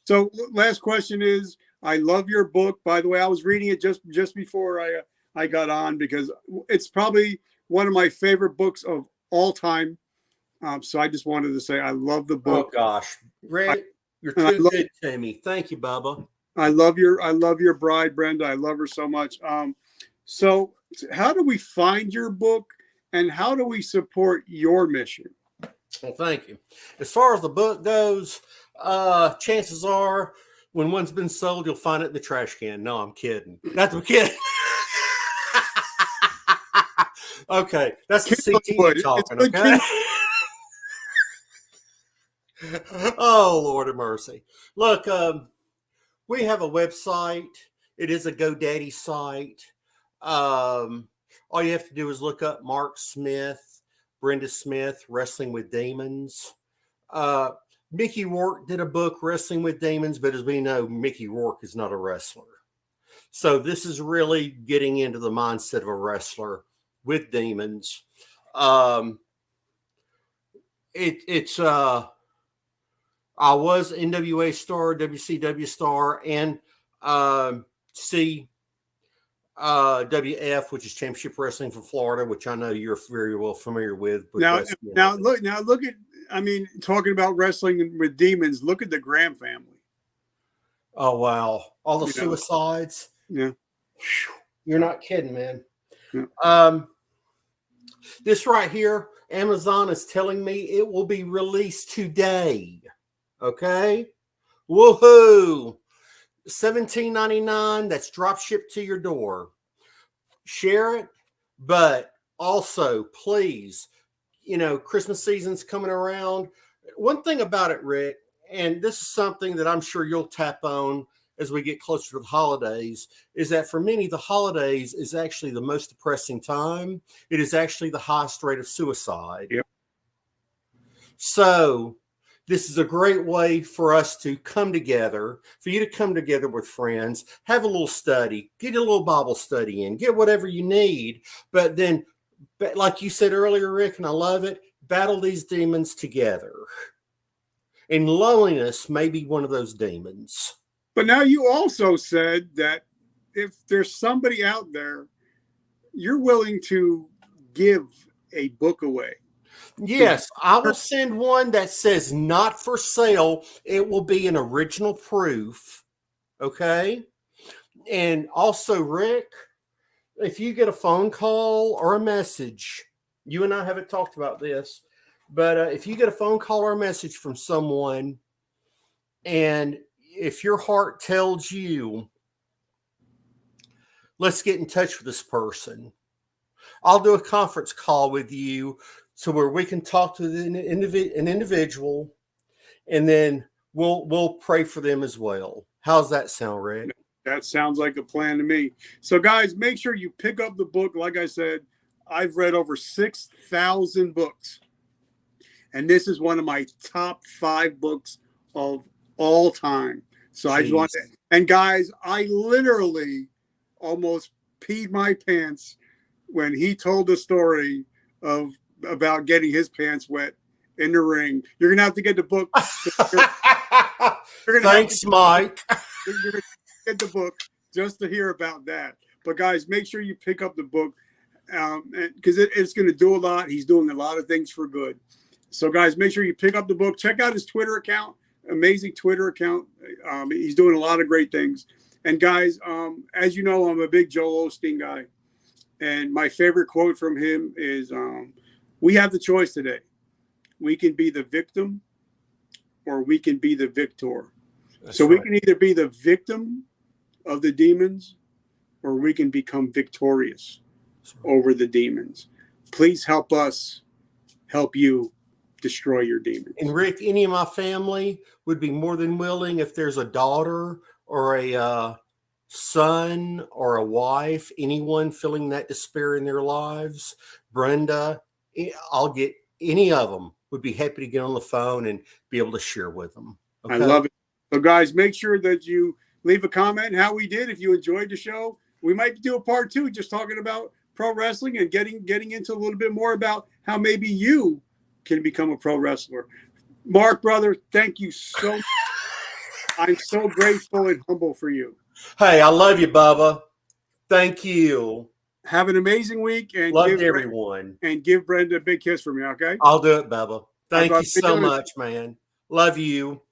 A: So last question is, I love your book. By the way, I was reading it just before I got on, because it's probably one of my favorite books of all time. So I just wanted to say I love the book.
B: Oh gosh, Rick, you're too good to me. Thank you, Bubba.
A: I love your bride, Brenda. I love her so much. So how do we find your book, and how do we support your mission?
B: Well, thank you. As far as the book goes, chances are when one's been sold, you'll find it in the trash can. No, I'm kidding. That's a kid. Okay, that's the CT talking. Okay. Oh, Lord of mercy. Look, we have a website. It is a GoDaddy site. All you have to do is look up Mark Smith, Brenda Smith, Wrestling with Demons. Mickey Rourke did a book, Wrestling with Demons, but as we know, Mickey Rourke is not a wrestler. So this is really getting into the mindset of a wrestler with demons. I was NWA star, WCW star, and CWF, which is Championship Wrestling for Florida, which I know you're very well familiar with.
A: Now look at, talking about wrestling with demons, look at the Graham family.
B: Oh, wow. All the suicides.
A: Yeah.
B: You're not kidding, man.
A: Yeah.
B: This right here, Amazon is telling me it will be released today. Okay. Woohoo. $17.99. That's drop shipped to your door. Share it. But also, please, Christmas season's coming around. One thing about it, Rick, and this is something that I'm sure you'll tap on as we get closer to the holidays, is that for many, the holidays is actually the most depressing time. It is actually the highest rate of suicide.
A: Yep.
B: So this is a great way for us to come together, for you to come together with friends, have a little study, get a little Bible study in, get whatever you need. But then, like you said earlier, Rick, and I love it, battle these demons together. And loneliness may be one of those demons.
A: But now you also said that if there's somebody out there, you're willing to give a book away.
B: Yes, I will send one that says not for sale. It will be an original proof. Okay. And also, Rick, if you get a phone call or a message, you and I haven't talked about this, But if you get a phone call or a message from someone, and if your heart tells you, let's get in touch with this person, I'll do a conference call with you so where we can talk to an individual, and then we'll pray for them as well. How's that sound, Rick?
A: That sounds like a plan to me. So, guys, make sure you pick up the book. Like I said, I've read over 6,000 books, and this is one of my top 5 books of all time. So I just want to, and guys, I literally almost peed my pants when he told the story about getting his pants wet in the ring. You're gonna have to get the book.
B: Thanks, Mike.
A: You're gonna get the book just to hear about that. But guys, make sure you pick up the book because it's going to do a lot. He's doing a lot of things for good. So guys, make sure you pick up the book. Check out his Twitter account. Amazing Twitter account. He's doing a lot of great things. And guys, as you know, I'm a big Joel Osteen guy. And my favorite quote from him is, we have the choice today. We can be the victim or we can be the victor. That's so right. We can either be the victim of the demons or we can become victorious over the demons. Please help us help you destroy your demons.
B: And Rick, any of my family would be more than willing if there's a daughter or a son or a wife, anyone feeling that despair in their lives, Brenda, I'll get any of them would be happy to get on the phone and be able to share with them.
A: Okay? I love it. So guys, make sure that you leave a comment how we did. If you enjoyed the show, we might do a part 2, just talking about pro wrestling and getting into a little bit more about how maybe you can become a pro wrestler. Mark, brother, thank you so much. I'm so grateful and humble for you.
B: Hey, I love you, Bubba. Thank you.
A: Have an amazing week and
B: love everyone.
A: And give Brenda a big kiss for me, okay?
B: I'll do it, Bubba. Thank you so much, man. Love you.